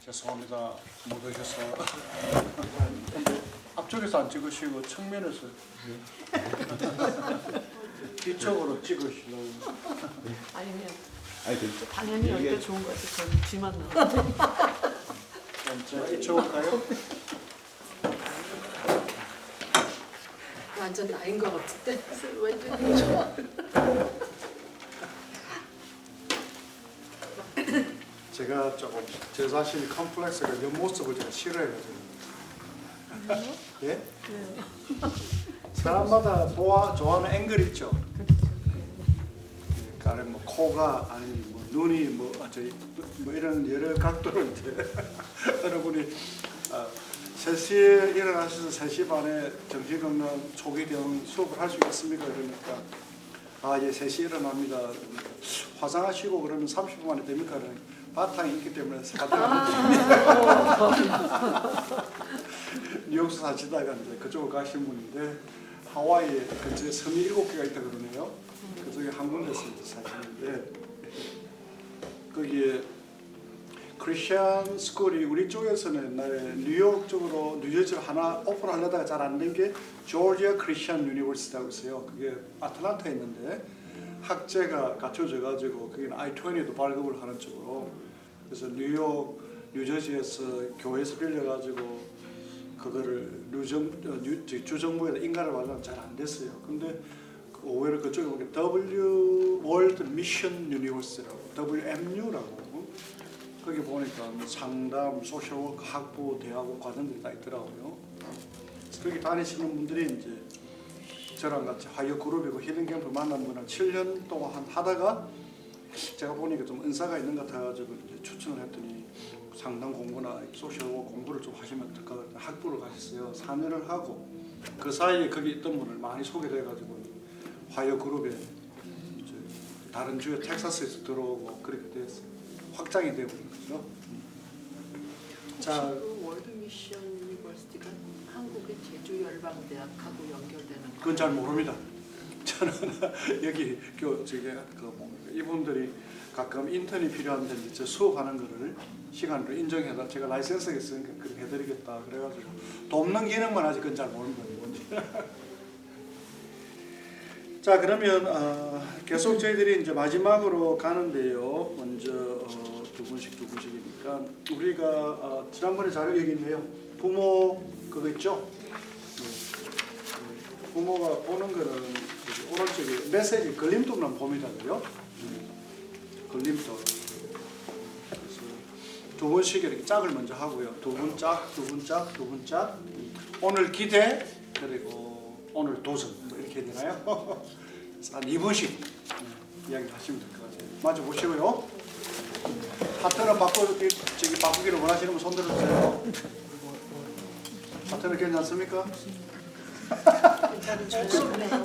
죄송합니다. 못 오셔서. 앞쪽에서 안 찍으시고 측면에서 뒤쪽으로 찍으시려고. 아니면 아니 당연히 여기가 좋은 것 같아서 저는 뒤만 나와. 제가 이쪽으로 가요? 완전 나인 것 같은데 완전 좋아. 제가 조금 제 자신이 컴플렉스가 이 모습을 제가 싫어해가지고. 예? 사람마다 좋아하는 앵글 있죠. 그러니까 뭐 코가 아니 뭐 눈이 뭐 이런 여러 각도로 이제 여러분이 3시에 일어나셔서 3시 반에 정신건강 초기경 수업을 할 수 있겠습니까? 그러니까 예 3시 일어납니다. 화장하시고 그러면 30분 만에 됩니까? 바탕이 있기 때문에 뉴욕에서 사시다가 이제 그쪽으로 가신 분인데 하와이에 근처에 섬이 7개가 있다 그러네요. 그중에 한 군데서 사시는데 거기에 크리스천 스쿨이 우리 쪽에서는 옛날에 뉴욕 쪽으로 뉴저지로 하나 오픈하려다가 잘 안 된 게 조지아 크리스천 유니버시티라고 있어요. 그게 아틀란타에 있는데 학제가 갖춰져 가지고 거기는 I-20도 발급을 하는 쪽으로 그래서 뉴욕 뉴저지에서 교회에서 빌려 가지고 그거를 주정부에다 인가를 받으면 잘 안 됐어요. 근데 오히려 그쪽에 보니까 W 월드 미션 유니버시티라고 WMU라고 거기 보니까 상담, 소셜워크, 학부, 대학원 과정들이 다 있더라고요. 거기 다니시는 분들이 이제 저랑 같이 하이어 그룹이고 힐링 캠프 만난 분을 7년 동안 하다가 제가 보니까 좀 은사가 있는 것 같아가지고 이제 추천을 했더니 상담 공부나 소셜워크 공부를 좀 하시면 어떨까 학부를 가셨어요. 4년을 하고 그 사이에 거기 있던 분을 많이 소개돼가지고 하이어 그룹에 이제 다른 주에 텍사스에서 들어오고 그렇게 됐어요. 확장이 되버린 거죠. 자, 월드 미션 유니버시티가 한국의 제주 열방대학하고 연결되는 거. 그건 잘 모릅니다. 저는 여기 이분들이 가끔 인턴이 필요한데 이제 수업하는 거를 시간으로 인정해서 제가 라이센스가 있으니까 그렇게 해드리겠다 그래가지고 돕는 기능만 아직 그건 잘 모르는 거예요. 자 그러면 계속 저희들이 이제 마지막으로 가는데요. 먼저 두 분씩이니까 우리가 지난번에 자료 여기 있네요. 부모 그거 있죠? 부모가 보는 거는 오른쪽에 메시지 걸림돌만 봅니다, 그죠? 걸림돌. 그래서 두 번씩 이렇게 짝을 먼저 하고요. 두 분 짝, 두 분 짝, 두 분 짝. 오늘 기대 그리고 오늘 도전 뭐 이렇게 되나요? 한 2분씩 이야기 하시면 될 것 같아요. 마주 보시고요. 파트너 바꾸기를 원하시는 분 손 들어주세요. 파트너 괜찮습니까?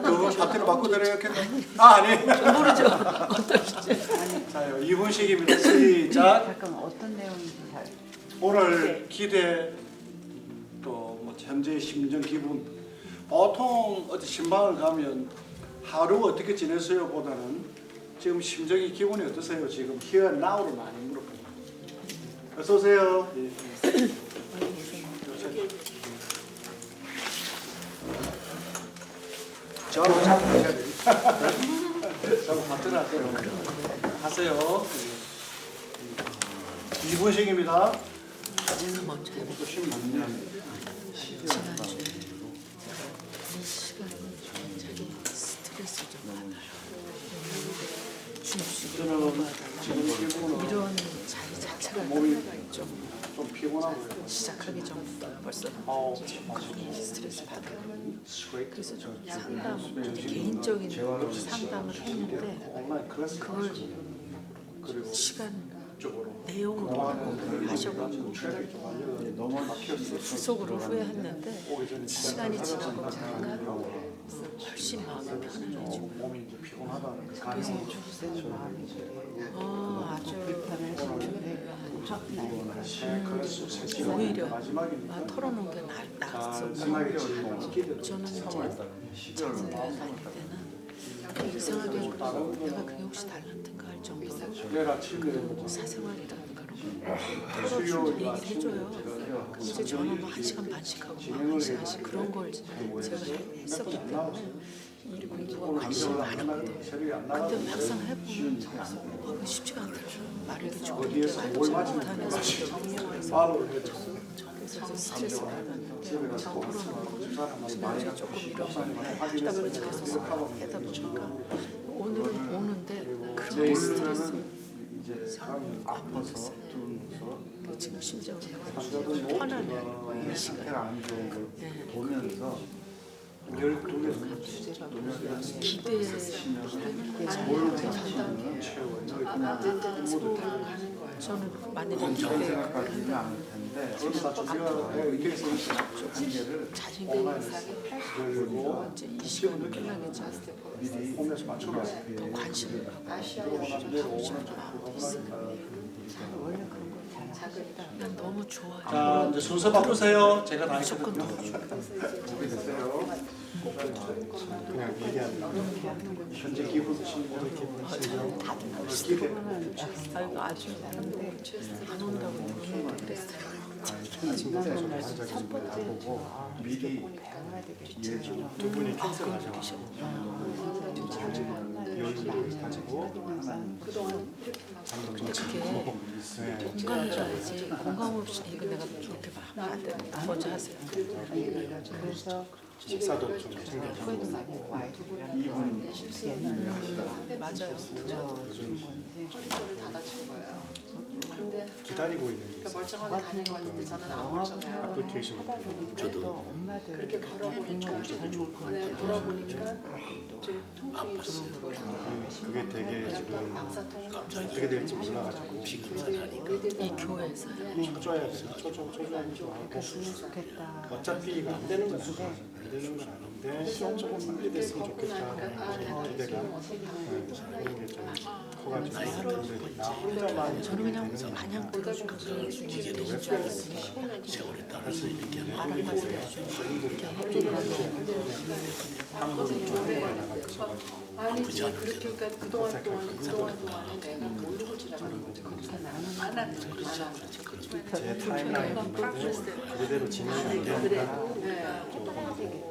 그분 파트너 바꾸더래요. 아니. 모르죠. 어떠시지? 자요. 2분씩입니다. 시작. 잠깐 어떤 내용인지 잘. 오늘 기대 또 뭐 현재 심정 기분. 보통 어디 신방을 가면 하루 어떻게 지냈어요 보다는 지금 심정이 기분이 어떠세요? 지금 here and now를 많이 물어봅니다. 어서 오세요. 예. 저하고 자꾸 하셔야 됩니다. 저하고 같은 하세요. 하세요. 2분씩입니다. 제가 먼저 해볼게요. 또 16년. 지난주에 이 시간이 굉장히 스트레스 좀 받아요. 저는 지금 기분은 이런 자리 자체가 몸이 좀 좀 피곤하고요. 시작하기 전부터 벌써 많이 스트레스 받아요. 그래서 좀 상담, 좀 개인적인 상담을 했는데 온라인 클래스 그걸 그리고 시간 쪽으로 내용으로 하셔가지고 트래픽 좀 알려서 너무 막혔어요. 후속으로 후회했는데 오기 전에 시간이 지나고 보니까 훨씬 마음이 편안해지고 몸이 이제 피곤하다는 그 그래서 감이 아주 클래스 3시간 오히려 마지막이니까 털어놓은 게 나았어. 끝나기 전에 기대를 저는 이제 작년에 다닐 때는 이상하게 내가 그게 혹시 달란트인가 할 정도로 내일 아침에 사생활이라든가 털어주는 얘기를 해줘요. 이제 저는 뭐 1시간 반씩 하고 막 1시간씩 그런 걸 제가 했었기 때문에 이 공부가 관심이 많았거든요. 근데 막상 해보면 그거 쉽지가 않더라고요. 말을 이렇게 좋게 말도 잘 못하면서 그래서 스트레스 받았는데 저 풀어놓고 지난주에 조금 이러고 계속 하다 보니까 오늘은 오는데 그런 스트레스 아파서 지금 심정이 편안해요. 이 시간. 보면서 기대를 저는 만약에 기대를 생각하지는 않을 텐데 자신감이 그리고 이제 이 시간을 끝나겠죠. 더 관심을 갖고 하고 싶은 마음도 있어요. 난 너무 좋아요. 자, 이제 순서 바꾸세요. 제가 다 무조건 했거든요. 너무 좋아요. 그냥 얘기하는 현재 기분 기대. 아이고 아주 안 온다고 너무 그랬어요. 첫 번째 보고 미리 두 분이 캔슬하셔서 여유를 가지고 근데 그게 공감을 줘야지. 공감 없이 이거 내가 이렇게 봐. 안 돼. 먼저 하세요. 그래서 식사도 좀 챙겨주고 맞아요. 기다리고 있는 게 멀쩡하게 가는 거 같은데 저는 안 멀쩡해요. 애플리케이션 저도 엄마들 그렇게 걸어보니까 돌아보니까 좀 통증이 그게 되게 지금 어떻게 될지 몰라가지고 이 교회에서 초조해야 돼요. 초조하기도 하고 좋겠다. 어차피 이거 안 되는 건 아니죠. 안 되는 건 아닌데 조금 빨리 됐으면 좋겠다 하는 기대가 그런 게 좀 커가지고 근데 나 혼자만 저는 그냥 마냥 들어주고 그런 중에 되는 줄 알았어요. 할수 있게 하는 게 한국은 좀 나가셔가지고 아니 그렇게 그러니까 그동안에 내가 모르고 지나가는 거죠. 안 하는 제 타임라인인데 그대로 진행이 안 되니까 초조해지고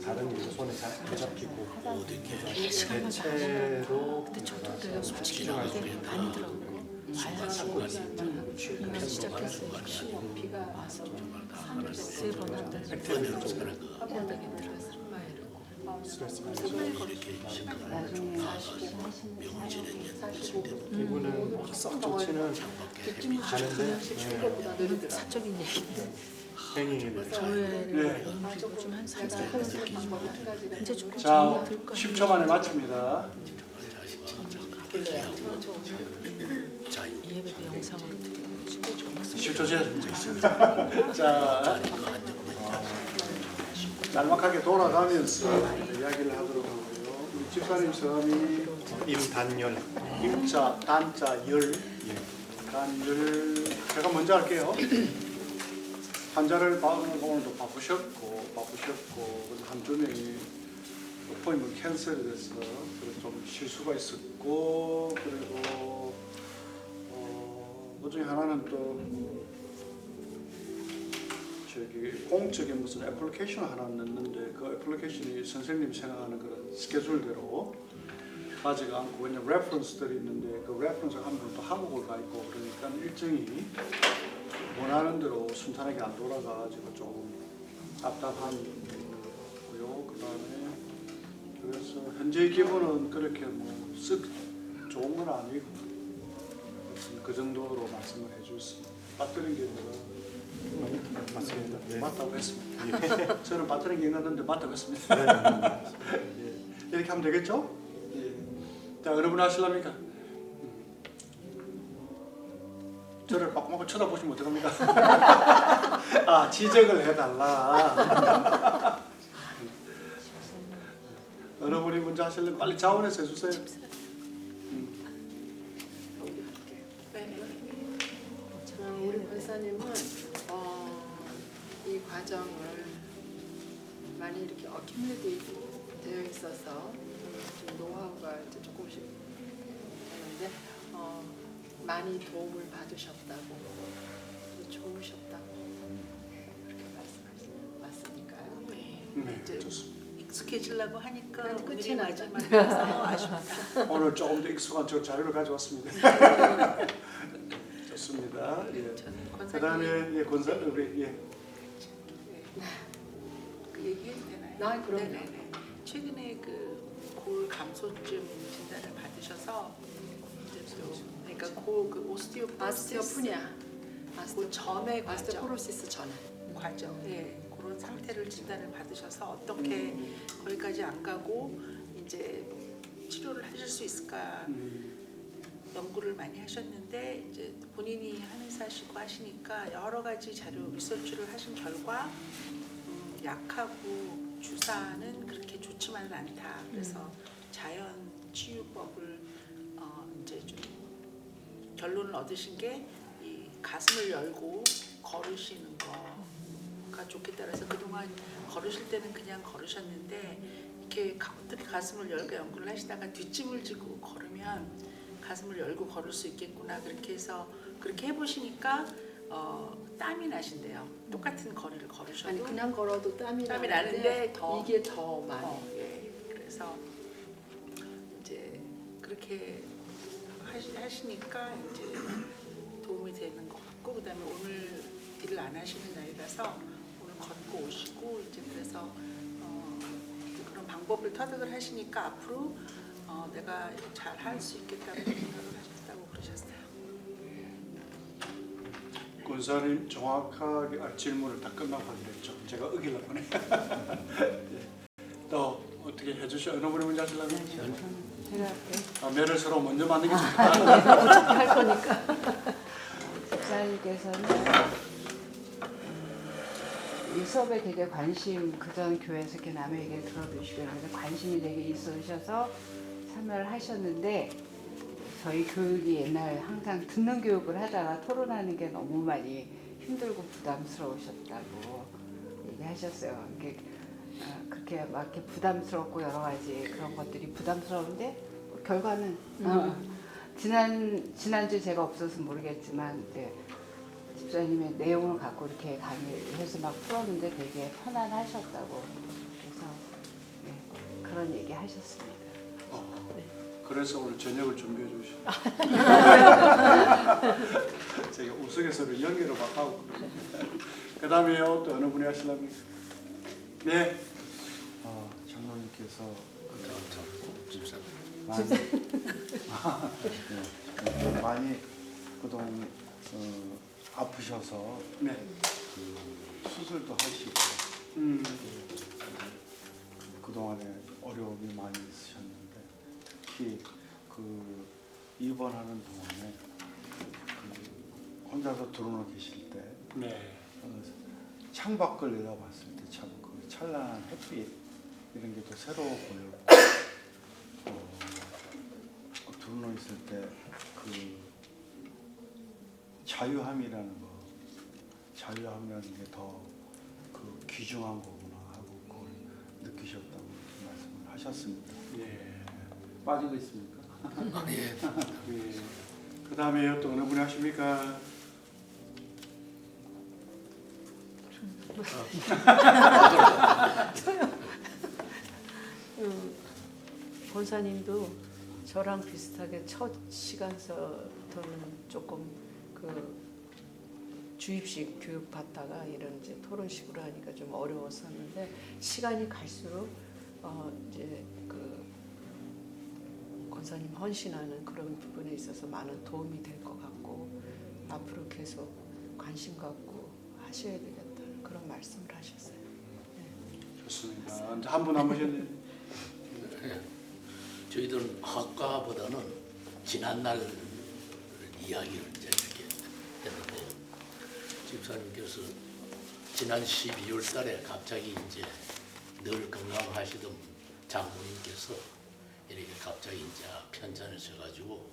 다른 일 손에 잘 안 잡히고 대체로 근데 저도 그래요. 솔직히 이게 아니더라고요. 이미 시작했으니까 와서 3번 한다는 되겠더라고요. 스트레스 많이 받고 이분은 썩 좋지는 않은데 사적인 얘기인데 행위에 대해서 교회를 옮기고 좀 한 3, 4년 이제 조금 자, 정이 들 거예요. 10초 만에 마칩니다. 이 예배도 영상으로 드리고 10초 제가 문제 있습니다. 자, 짤막하게 돌아가면서 이야기를 하도록 하고요. 우리 집사님 성함이 임단열 임자, 단자, 열. 단열. 제가 먼저 할게요. 환자를 오늘도 바쁘셨고 한두 명이 어포인트먼트 캔슬이 돼서 그래서 좀 실수가 있었고 그리고 그 중에 하나는 또 저기 공적인 무슨 애플리케이션을 하나 넣는데 그 애플리케이션이 선생님이 생각하는 그런 스케줄대로 가지가 않고 왜냐면 레퍼런스들이 있는데 그 레퍼런스가 한 번 또 한국을 가 있고 그러니까 일정이 원하는 대로 순탄하게 안 돌아가지고 좀 답답한 거고요. 그다음에 그래서 현재 기분은 그렇게 쓱 좋은 건 아니고 그 정도로 말씀을 해주셨습니다. 빠뜨린 게 내가 맞습니다. 네. 맞다고 했습니다. 저는 빠뜨린 게 있는데 맞다고 했습니다. 예. 이렇게 하면 되겠죠? 예. 자, 여러분 하실랍니까? 저를 빡빡 쳐다보시면 어떡합니까? 아, 지적을 해달라. 여러분이 먼저 하실래면 빨리 자원해서 해주세요. 우리 권사님은 이 과정을 많이 이렇게 어큐뮬레이트 되어 있어서 좀 노하우가 이제 조금씩 되는데 많이 도움을 받으셨다고 좋으셨다고 그렇게 말씀하셨으니까요. 네, 이제 좋습니다. 익숙해지려고 하니까 그래도 끝이 오늘이 나죠. 마지막이라서 아쉽다. 오늘 조금 더 익숙한 저 자료를 가져왔습니다. 좋습니다. 예. 저는 그다음에 권사님 예, 권사 우리 예. 그 얘기해도 되나요? 네, 그럼요. 네네네. 최근에 그골 감소증 진단을 받으셔서 이제 또 그러니까 그 오스티오포로시스 아스티오푸니아, 그 전의 과정, 아스티오포로시스 전에. 과정, 예, 그런 상태를 진단을 받으셔서 어떻게 거기까지 안 가고 이제 치료를 하실 수 있을까 연구를 많이 하셨는데 이제 본인이 한의사시고 하시니까 여러 가지 자료 리서치를 하신 결과 약하고 주사는 그렇게 좋지만은 않다. 그래서 자연 치유법을 이제 좀 결론을 얻으신 게 이 가슴을 열고 걸으시는 거가 좋겠다. 그래서 그동안 걸으실 때는 그냥 걸으셨는데 이렇게 어떻게 가슴을 열고 연구를 하시다가 뒷짐을 지고 걸으면 가슴을 열고 걸을 수 있겠구나. 그렇게 해서 그렇게 해보시니까 땀이 나신대요. 똑같은 거리를 걸으셔도 아니 그냥 걸어도 땀이 나는데 더 이게 더 많이. 예. 그래서 이제 그렇게 하시니까 이제 도움이 되는 것 같고 그다음에 오늘 일을 안 하시는 날이라서 오늘 걷고 오시고 이제 그래서 그런 방법을 터득을 하시니까 앞으로 내가 잘 할 수 있겠다는 생각을 하셨다고 그러셨어요. 권사님 정확하게 질문을 다 끝나고 하기로 했죠. 제가 어기려고 하네. 또 어떻게 해주셔? 어느 분이 먼저 하시려고? 제가 할게요. 매를 서로 먼저 만든 게 좋다. 어차피 할 거니까. 집사님께서는 이 수업에 되게 관심, 그전 교회에서 이렇게 남의 얘기를 들어주시고 그래서 관심이 되게 있으셔서 참여를 하셨는데 저희 교육이 옛날 항상 듣는 교육을 하다가 토론하는 게 너무 많이 힘들고 부담스러우셨다고 얘기하셨어요. 이게 그렇게 막 이렇게 부담스럽고 여러 가지 그런 것들이 부담스러운데 결과는 지난주 제가 없어서 모르겠지만 이제 집사님의 내용을 갖고 이렇게 강의해서 막 풀었는데 되게 편안하셨다고 그래서 네, 그런 얘기 하셨습니다. 그래서 오늘 저녁을 준비해 주시오. 제가 우스갯소리를 연기로 바꾸고. 그 다음에요 또 어느 분이 하시려면? 네. 장로님께서 집사님. 많이 그동안 아프셔서 네. 그 수술도 하시고 그동안에 어려움이 많이 있으셨는데 특히 그 입원하는 동안에 그 혼자서 들어놓 계실 때 네. 창밖을 내다봤을 때 참 그 찬란한 햇빛 이런 게 또 새로워 보였고 들어놓 있을 때 그 자유함이라는 거, 자유함이라는 게 더 그 귀중한 거구나 하고 그걸 느끼셨다고 말씀을 하셨습니다. 네. 빠진 거 있습니까? 예. 네. 그 다음에요 또 어느 분이 하십니까? 본사님도 저랑 비슷하게 첫 시간서부터는 조금 그 주입식 교육 받다가 이런 이제 토론식으로 하니까 좀 어려웠었는데 시간이 갈수록 이제 그 권사님 헌신하는 그런 부분에 있어서 많은 도움이 될 것 같고 앞으로 계속 관심 갖고 하셔야 되겠다는 그런 말씀을 하셨어요. 좋습니다. 이제 한 분 남으셨네요. 저희들은 학과보다는 지난날 이야기를 이제 이렇게 했는데 집사님께서 지난 12월 달에 갑자기 이제 늘 건강하시던 장모님께서 이렇게 갑자기 이제 편찮으셔가지고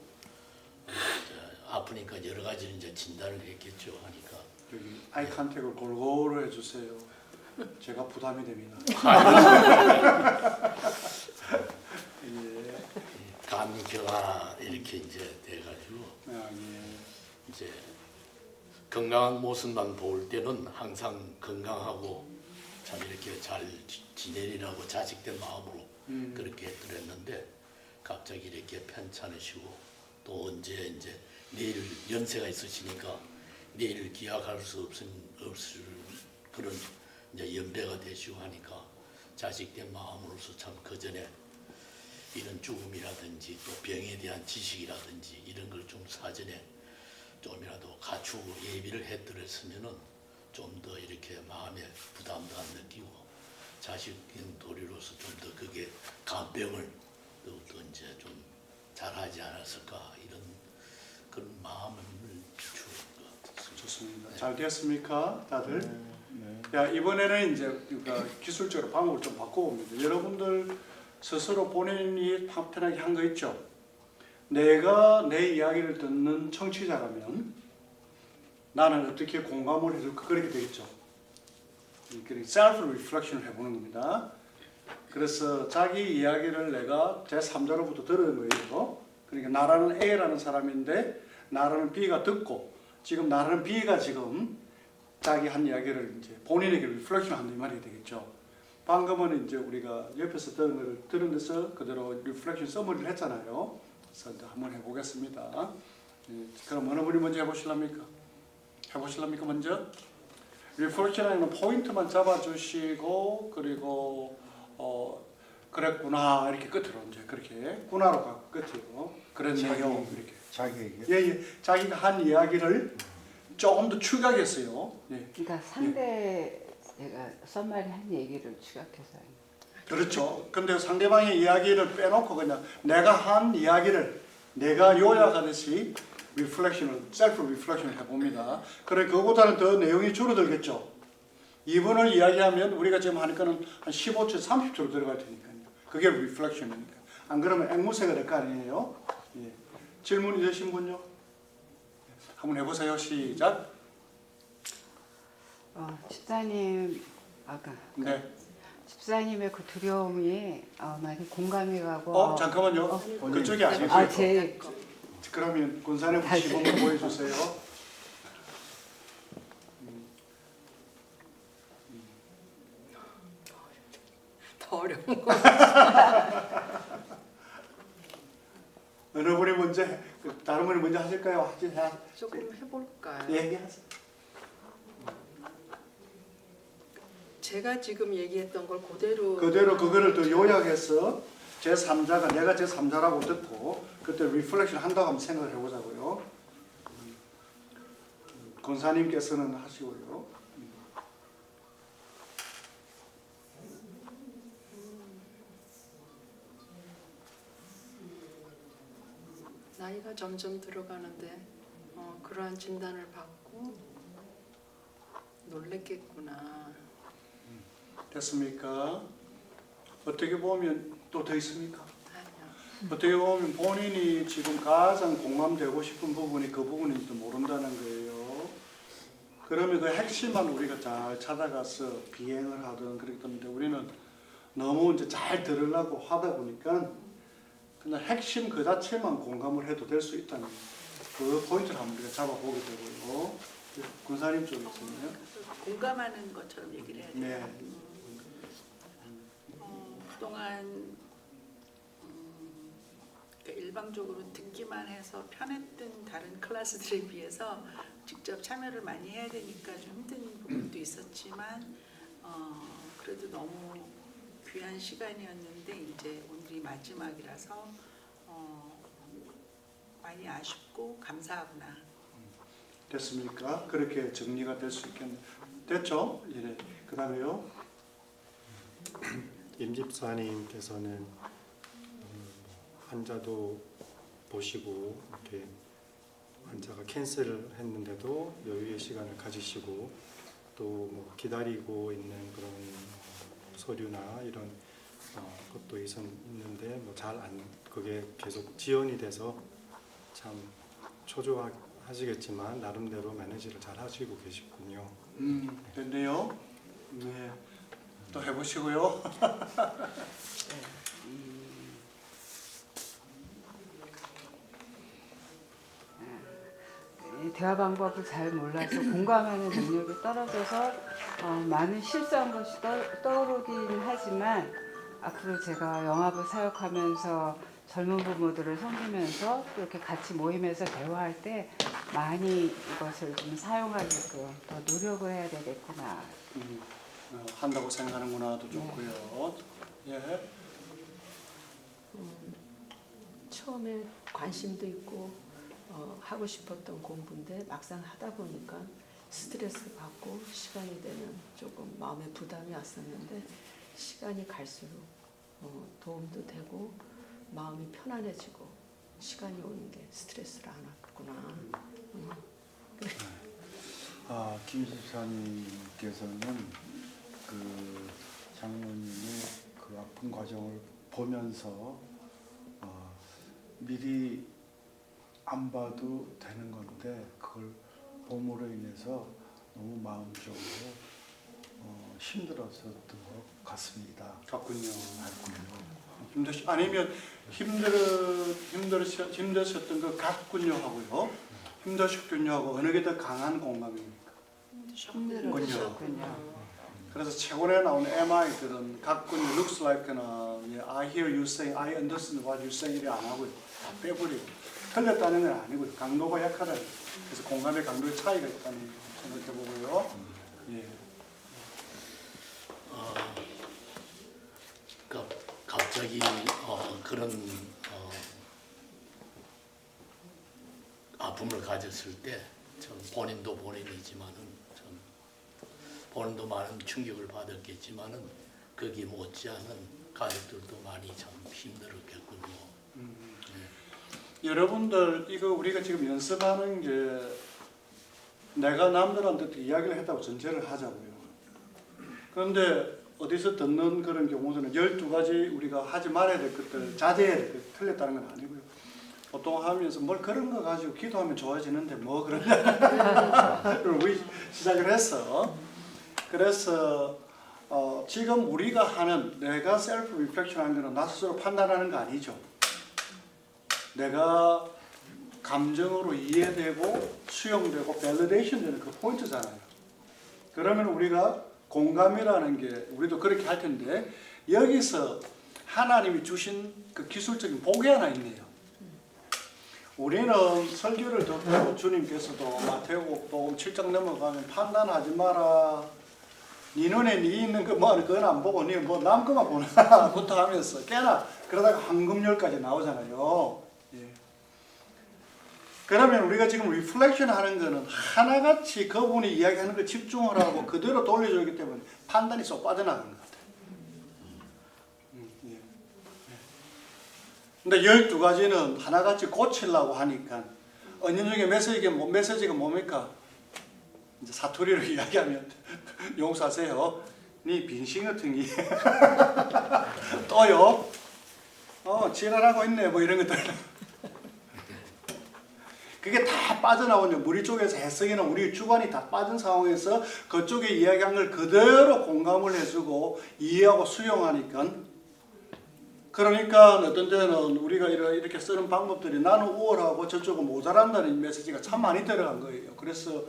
아프니까 여러 가지 이제 진단을 했겠죠 하니까 여기 아이 컨택을 골고루 해주세요. 제가 부담이 됩니다. 예. 감기가 이렇게 이제 돼가지고 아, 예. 이제 건강한 모습만 볼 때는 항상 건강하고 참 이렇게 잘 지내리라고 자식된 마음으로 그렇게 들었는데 갑자기 이렇게 편찮으시고 또 언제 이제 내일 연세가 있으시니까 내일을 기약할 수 없을 그런 이제 연배가 되시고 하니까 자식된 마음으로서 참 그 전에 이런 죽음이라든지 또 병에 대한 지식이라든지 이런 걸 좀 사전에 좀이라도 갖추고 예비를 해드렸으면은 좀 더 이렇게 마음에 부담도 안 느끼고 자식인 도리로서 좀 더 그게 간병을 또 이제 좀 잘하지 않았을까 이런 그런 마음을 비추는 것 같습니다. 좋습니다. 잘 됐습니까, 다들? 네. 야, 이번에는 이제 우리가 기술적으로 방법을 좀 바꿔봅니다. 여러분들 스스로 본인이 편하게 한 거 있죠? 내가 내 이야기를 듣는 청취자라면 나는 어떻게 공감을 해줄까? 그렇게 되겠죠. 셀프 리플렉션을 해보는 겁니다. 그래서 자기 이야기를 내가 제3자로부터 들은 거예요. 그러니까 나라는 A라는 사람인데 나라는 B가 듣고 지금 나라는 B가 지금 자기 한 이야기를 이제 본인에게 리플렉션 한다 이 말이 되겠죠. 방금은 이제 우리가 옆에서 들은 거를 들은 데서 그대로 리플렉션 서머리를 했잖아요. 그래서 이제 한번 해보겠습니다. 그럼 어느 분이 먼저 해보실랍니까? 해보실랍니까 먼저? 리플렉션에는 포인트만 잡아주시고 그리고 그랬구나 이렇게 끝으로 이제 그렇게 구나로 가 끝이요. 그랬네요 이렇게. 자기에게 예. 자기가 한 이야기를 조금 더 추가했어요. 예. 그러니까 상대가 썸마리 한 얘기를 추격해서 그렇죠. 근데 상대방의 이야기를 빼놓고 그냥 내가 한 이야기를 내가 요약하듯이 리플렉션을 셀프 리플렉션을 해봅니다. 그래 그거보다는 더 내용이 줄어들겠죠. 2분을 이야기하면 우리가 지금 하니까는 한 15초, 30초로 들어갈 테니까요. 그게 리플렉션입니다. 안 그러면 앵무새가 될 거 아니에요. 예. 질문 있으신 분요? 한번 해보세요. 시작. 집사님 아까 네. 집사님의 그 두려움이 많이 공감이 가고 잠깐만요. 그쪽이 아니고요. 제 그러면 군산의 다시. 시범 보여주세요. 더 어려운 거. 어느 분이 먼저 다른 분이 먼저 하실까요? 조금 해볼까요? 얘기하세요. 제가 지금 얘기했던 걸 그대로 그거를 더 요약해서 제3자가 내가 제3자라고 듣고 그때 리플렉션 한다고 한번 생각을 해보자고요. 권사님께서는 하시고요. 나이가 점점 들어가는데 그러한 진단을 받고 놀랬겠구나. 됐습니까? 어떻게 보면 또 더 있습니까? 아니요. 어떻게 보면 본인이 지금 가장 공감되고 싶은 부분이 그 부분인지도 모른다는 거예요. 그러면 그 핵심만 우리가 잘 찾아가서 비행을 하든 그랬던데 우리는 너무 이제 잘 들으려고 하다 보니까 그냥 핵심 그 자체만 공감을 해도 될 수 있다는 그 포인트를 한번 우리가 잡아보게 되고요. 군사님 쪽에 있었네요. 공감하는 것처럼 얘기를 해야 돼요. 네. 그동안 그러니까 일방적으로 듣기만 해서 편했던 다른 클래스들에 비해서 직접 참여를 많이 해야 되니까 좀 힘든 부분도 있었지만 그래도 너무 귀한 시간이었는데 이제 오늘이 마지막이라서 많이 아쉽고 감사하구나. 됐습니까? 그렇게 정리가 될 수 있겠네. 됐죠? 예. 그다음에요. 임 집사님께서는 환자도 보시고 이렇게 환자가 캔슬을 했는데도 여유의 시간을 가지시고 또 뭐 기다리고 있는 그런 서류나 이런 것도 있었는데 뭐 잘 안 그게 계속 지연이 돼서 참 초조하시겠지만 나름대로 매니지를 잘 하시고 계시군요. 됐네요. 네. 또 해보시고요. 대화 방법을 잘 몰라서 공감하는 능력이 떨어져서 많은 실수한 것이 떠오르긴 하지만 앞으로 제가 영합을 사역하면서 젊은 부모들을 섬기면서 또 이렇게 같이 모임에서 대화할 때 많이 이것을 좀 사용하게끔 더 노력을 해야 되겠구나. 한다고 생각하는구나도 좋고요. 예. 처음에 관심도 있고 하고 싶었던 공부인데 막상 하다 보니까 스트레스 받고 시간이 되면 조금 마음에 부담이 왔었는데 시간이 갈수록 도움도 되고 마음이 편안해지고 시간이 오는 게 스트레스를 안 왔구나. 김 집사님께서는 그 장모님의 그 아픈 과정을 보면서 미리 안 봐도 되는 건데 그걸 봄으로 인해서 너무 마음적으로 힘들었었던 것 같습니다. 같군요. 아니면 힘드셨던 그 같군요 하고요. 힘드셨군요 하고 어느 게 더 강한 공감입니까? 힘들었군요. 그래서 최근에 나오는 MI들은 같군요, looks like나 I hear you saying, I understand what you say 이래 안 하고요. 다 빼버리고 틀렸다는 건 아니고요. 강도가 약하다. 그래서 공감의 강도의 차이가 있다는 생각해 보고요. 예. 갑자기 그런 아픔을 가졌을 때 전 본인도 본인이지만은 전 본인도 많은 충격을 받았겠지만은 거기 못지않은 가족들도 많이 참 힘들었겠군요. 여러분들 이거 우리가 지금 연습하는 게 내가 남들한테 이야기를 했다고 전제를 하자고요. 그런데 어디서 듣는 그런 경우들은 12가지 우리가 하지 말아야 될 것들, 자제해야 될 것들 틀렸다는 건 아니고요. 보통 하면서 뭘 그런 거 가지고 기도하면 좋아지는데 뭐 그러냐를 우리 시작을 했어. 그래서 지금 우리가 하는 내가 셀프 리플렉션 하는 거는 나 스스로 판단하는 거 아니죠. 내가 감정으로 이해되고 수용되고 밸리데이션 되는 그 포인트잖아요. 그러면 우리가 공감이라는 게 우리도 그렇게 할 텐데 여기서 하나님이 주신 그 기술적인 복이 하나 있네요. 우리는 설교를 듣고 주님께서도 마태복음 7장 넘어가면 판단하지 마라. 네 눈에 네 있는 그 뭐 그건 안 보고 네 뭐 남 거만 보나부터 하면서 깨나 그러다가 황금열까지 나오잖아요. 예. 그러면 우리가 지금 리플렉션 하는 거는 하나같이 그분이 이야기하는 걸 집중을 하고 그대로 돌려주기 때문에 판단이 쏙 빠져나가는 것 같아요. 예. 근데 12가지는 하나같이 고치려고 하니까 언년 중에 메시지가 뭡니까? 이제 사투리로 이야기하면 용서하세요. 네 빙신 같은 게 또요? 지랄하고 있네 뭐 이런 것들. 그게 다 빠져나오는 우리 쪽에서 해석이나 우리 주관이 다 빠진 상황에서 그쪽에 이야기한 걸 그대로 공감을 해주고 이해하고 수용하니까 그러니까 어떤 때는 우리가 이렇게 쓰는 방법들이 나는 우월하고 저쪽은 모자란다는 메시지가 참 많이 들어간 거예요. 그래서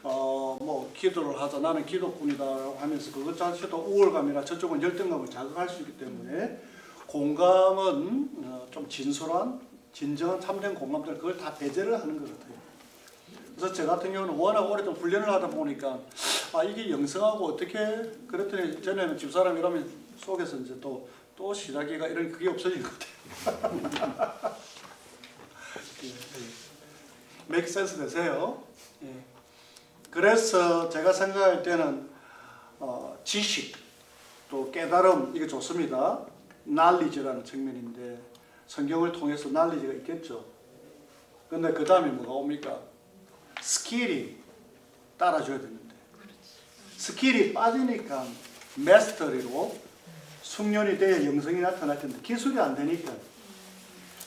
뭐 기도를 하자 나는 기도꾼이다 하면서 그것 자체도 우월감이나 저쪽은 열등감을 자극할 수 있기 때문에 공감은 좀 진솔한 진정한 참된 공감들 그걸 다 배제를 하는 것 같아요. 그래서 저 같은 경우는 워낙 오랫동안 훈련을 하다 보니까 이게 영성하고 어떻게 그랬더니 전에는 집사람이라면 속에서 이제 또 시작이가 이런 그게 없어진 것 같아요. make sense 되세요? 예. 그래서 제가 생각할 때는 지식 또 깨달음 이게 좋습니다. knowledge라는 측면인데 성경을 통해서 knowledge가 있겠죠. 근데 그 다음에 뭐가 옵니까? 스킬이 따라줘야 되는데 스킬이 빠지니까 마스터리로 숙련이 돼야 영성이 나타날 텐데 기술이 안 되니까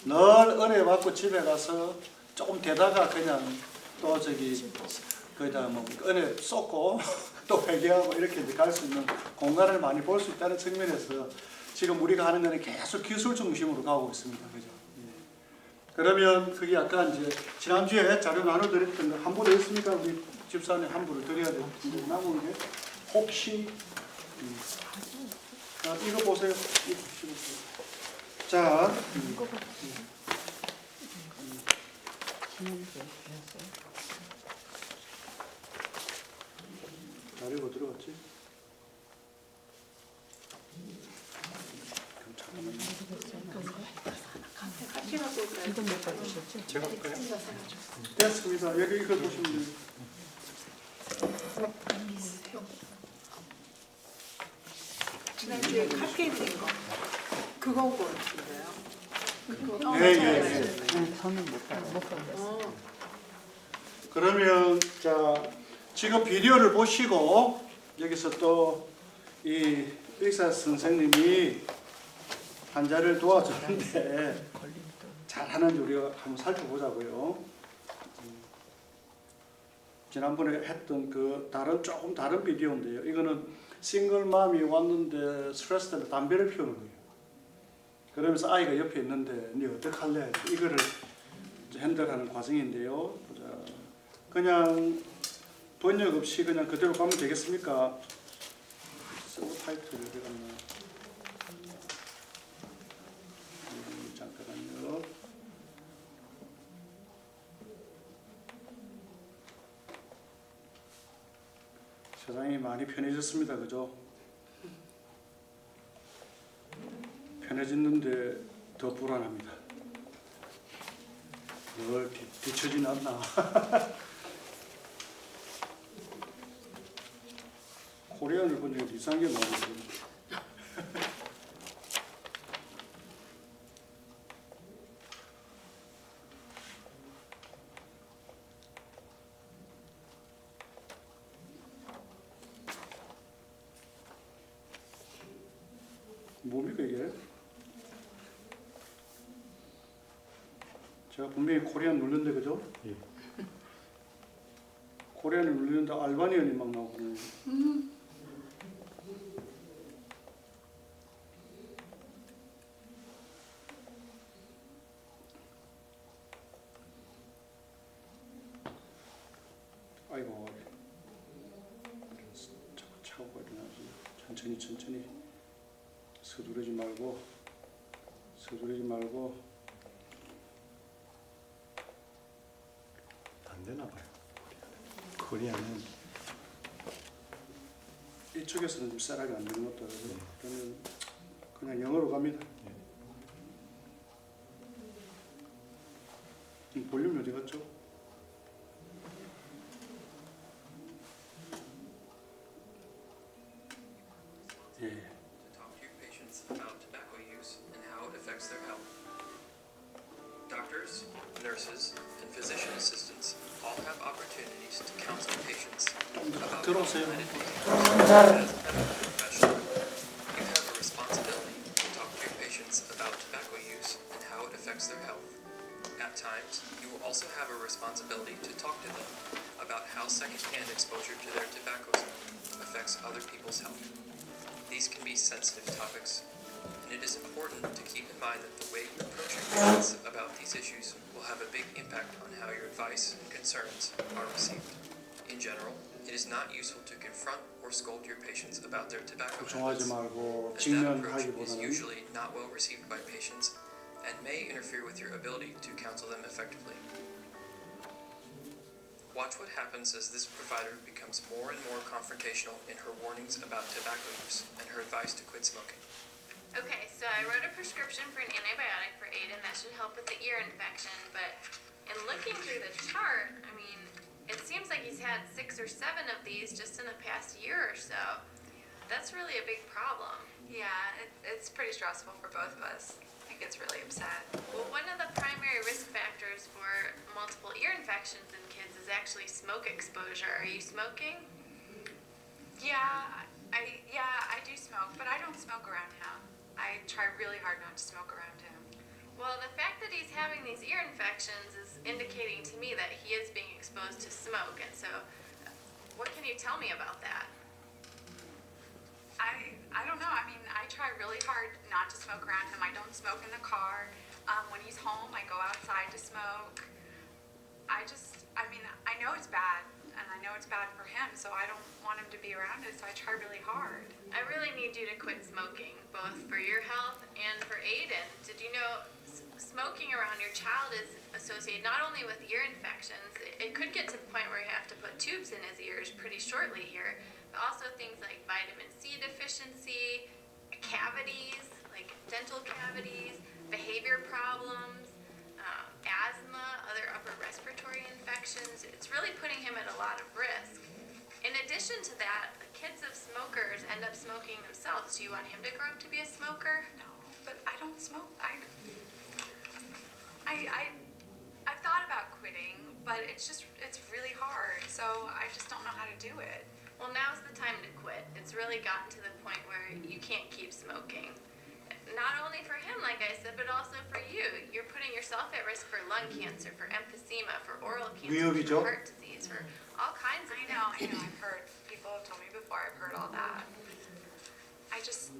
늘 은혜 받고 집에 가서 조금 되다가 그냥 또 거기다 뭐 은혜 쏟고 또 회개하고 이렇게 갈 수 있는 공간을 많이 볼 수 있다는 측면에서 지금 우리가 하는 거는 계속 기술 중심으로 가고 있습니다. 그죠? 예. 그러면 그게 아까 이제 지난주에 자료 나눠드렸던 거 한 부로 있습니까? 우리 집사님 한 부로 드려야 될 남은 게 혹시 자, 이거 보세요. 이거 보세요. 자, 자료가 들어갔지? 그럼 잠깐만요. 카피하고 이건 못 받으셨죠? 제가 할까요? 됐습니다. 여기 이거 보시면 돼요. 지난주에 카피해 드린 거 그거 같은데요. 그거. 예, 예, 맞아요. 예. 네, 저는 못 봐요. 못 받았어요. 그러면 자 지금 비디오를 보시고 여기서 또 이 의사 선생님이 환자를 도와주는데 잘하는지 우리가 한번 살펴보자고요. 지난번에 했던 그 조금 다른 비디오인데요. 이거는 싱글맘이 왔는데 스트레스 때문에 담배를 피우는 거예요. 그러면서 아이가 옆에 있는데 네 어떡할래? 이거를 이제 핸들하는 과정인데요. 보자. 그냥 번역 없이 그냥 그대로 가면 되겠습니까? 타이틀이 어디 갔나? 잠깐만요. 세상이 많이 편해졌습니다. 그죠? 편해졌는데 더 불안합니다. 늘 뒤처지는 않나. 코리안을 본 적이 이상하게 나오거든요. 뭡니까 이게? 제가 분명히 코리안 누르는데 그죠? 예. 코리안을 누르는데 알바니언이 막 나오거든요. 아이고 자꾸 차고가 일어나지. 천천히 서두르지 말고 안 되나 봐요. 코리아는 이쪽에서는 좀 세라게 안 되는 것도 그래서 그러면 그냥 영어로 갑니다. 볼륨이 어디 갔죠? 예. To talk to your patients about tobacco use and how it affects their health. Doctors, nurses, and physician assistants all have opportunities to counsel patients about 들어오세요. as a medical professional. You have a responsibility to talk to your patients about tobacco use and how it affects their health. At times, you will also have a responsibility to talk to them about how secondhand exposure to their tobacco smoke affects other people's health. These can be sensitive topics, and it is important to keep in mind that the way you approach your patients about these issues will have a big impact on how your advice and concerns are received. In general, it is not useful to confront or scold your patients about their tobacco 걱정하지 habits, 말고 as that approach is 직면하기보다는 usually not well received by patients and may interfere with your ability to counsel them effectively. Watch what happens as this provider becomes more and more confrontational in her warnings about tobacco use and her advice to quit smoking. Okay, so I wrote a prescription for an antibiotic for Aiden that should help with the ear infection, but in looking through the chart, I mean, it seems like he's had 6 or 7 of these just in the past year or so. That's really a big problem. Yeah, it's pretty stressful for both of us. He gets really upset. Well, one of the primary risk factors for multiple ear infections in kids is actually smoke exposure. Are you smoking? Yeah, I do smoke, but I don't smoke around him. I try really hard not to smoke around him. Well, the fact that he's having these ear infections is indicating to me that he is being exposed to smoke. And so, what can you tell me about that? I don't know. I mean, I try really hard not to smoke around him. I don't smoke in the car. When he's home, I go outside to smoke. I mean, I know it's bad, and I know it's bad for him, so I don't want him to be around it, so I try really hard. I really need you to quit smoking, both for your health and for Aiden. Did you know smoking around your child is associated not only with ear infections, it could get to the point where you have to put tubes in his ears pretty shortly here, but also things like vitamin C deficiency, cavities, like dental cavities, behavior problems, asthma, other upper respiratory infections. It's really putting him at a lot of risk. In addition to that, the kids of smokers end up smoking themselves. Do you want him to grow up to be a smoker? No, but I don't smoke. I've thought about quitting, but it's really hard, so I just don't know how to do it. Well, now's the time to quit. It's really gotten to the point where you can't keep smoking. Not only for him, like I said, but also for you. You're putting yourself at risk for lung cancer, for emphysema, for oral cancer, 위험이죠. for heart disease, for all kinds of I know, I've heard, people have told me before, I've heard all that. I just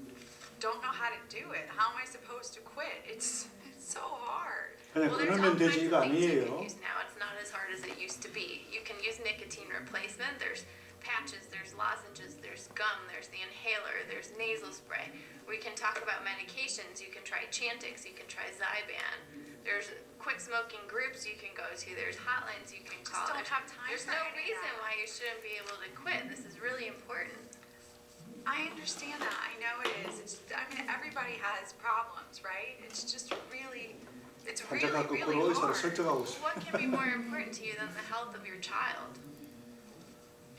don't know how to do it. How am I supposed to quit? It's so hard. 그냥 Well, there's 끊으면 all kinds 되지 of 이거 things you can 아니에요. use now. It's not as hard as it used to be. You can use nicotine replacement. There's patches, there's lozenges, there's gum, there's the inhaler, there's nasal spray. We can talk about medications. You can try Chantix, you can try Zyban. There's quit smoking groups you can go to. There's hotlines you can call. don't have time There's for no any of reason that. why you shouldn't be able to quit. This is really important. I understand that. I know it is. I mean, everybody has problems, right? It's just really, it's really, 환자가 really 거꾸로 의사를 hard. 설득하고 있어요. What can be more important to you than the health of your child?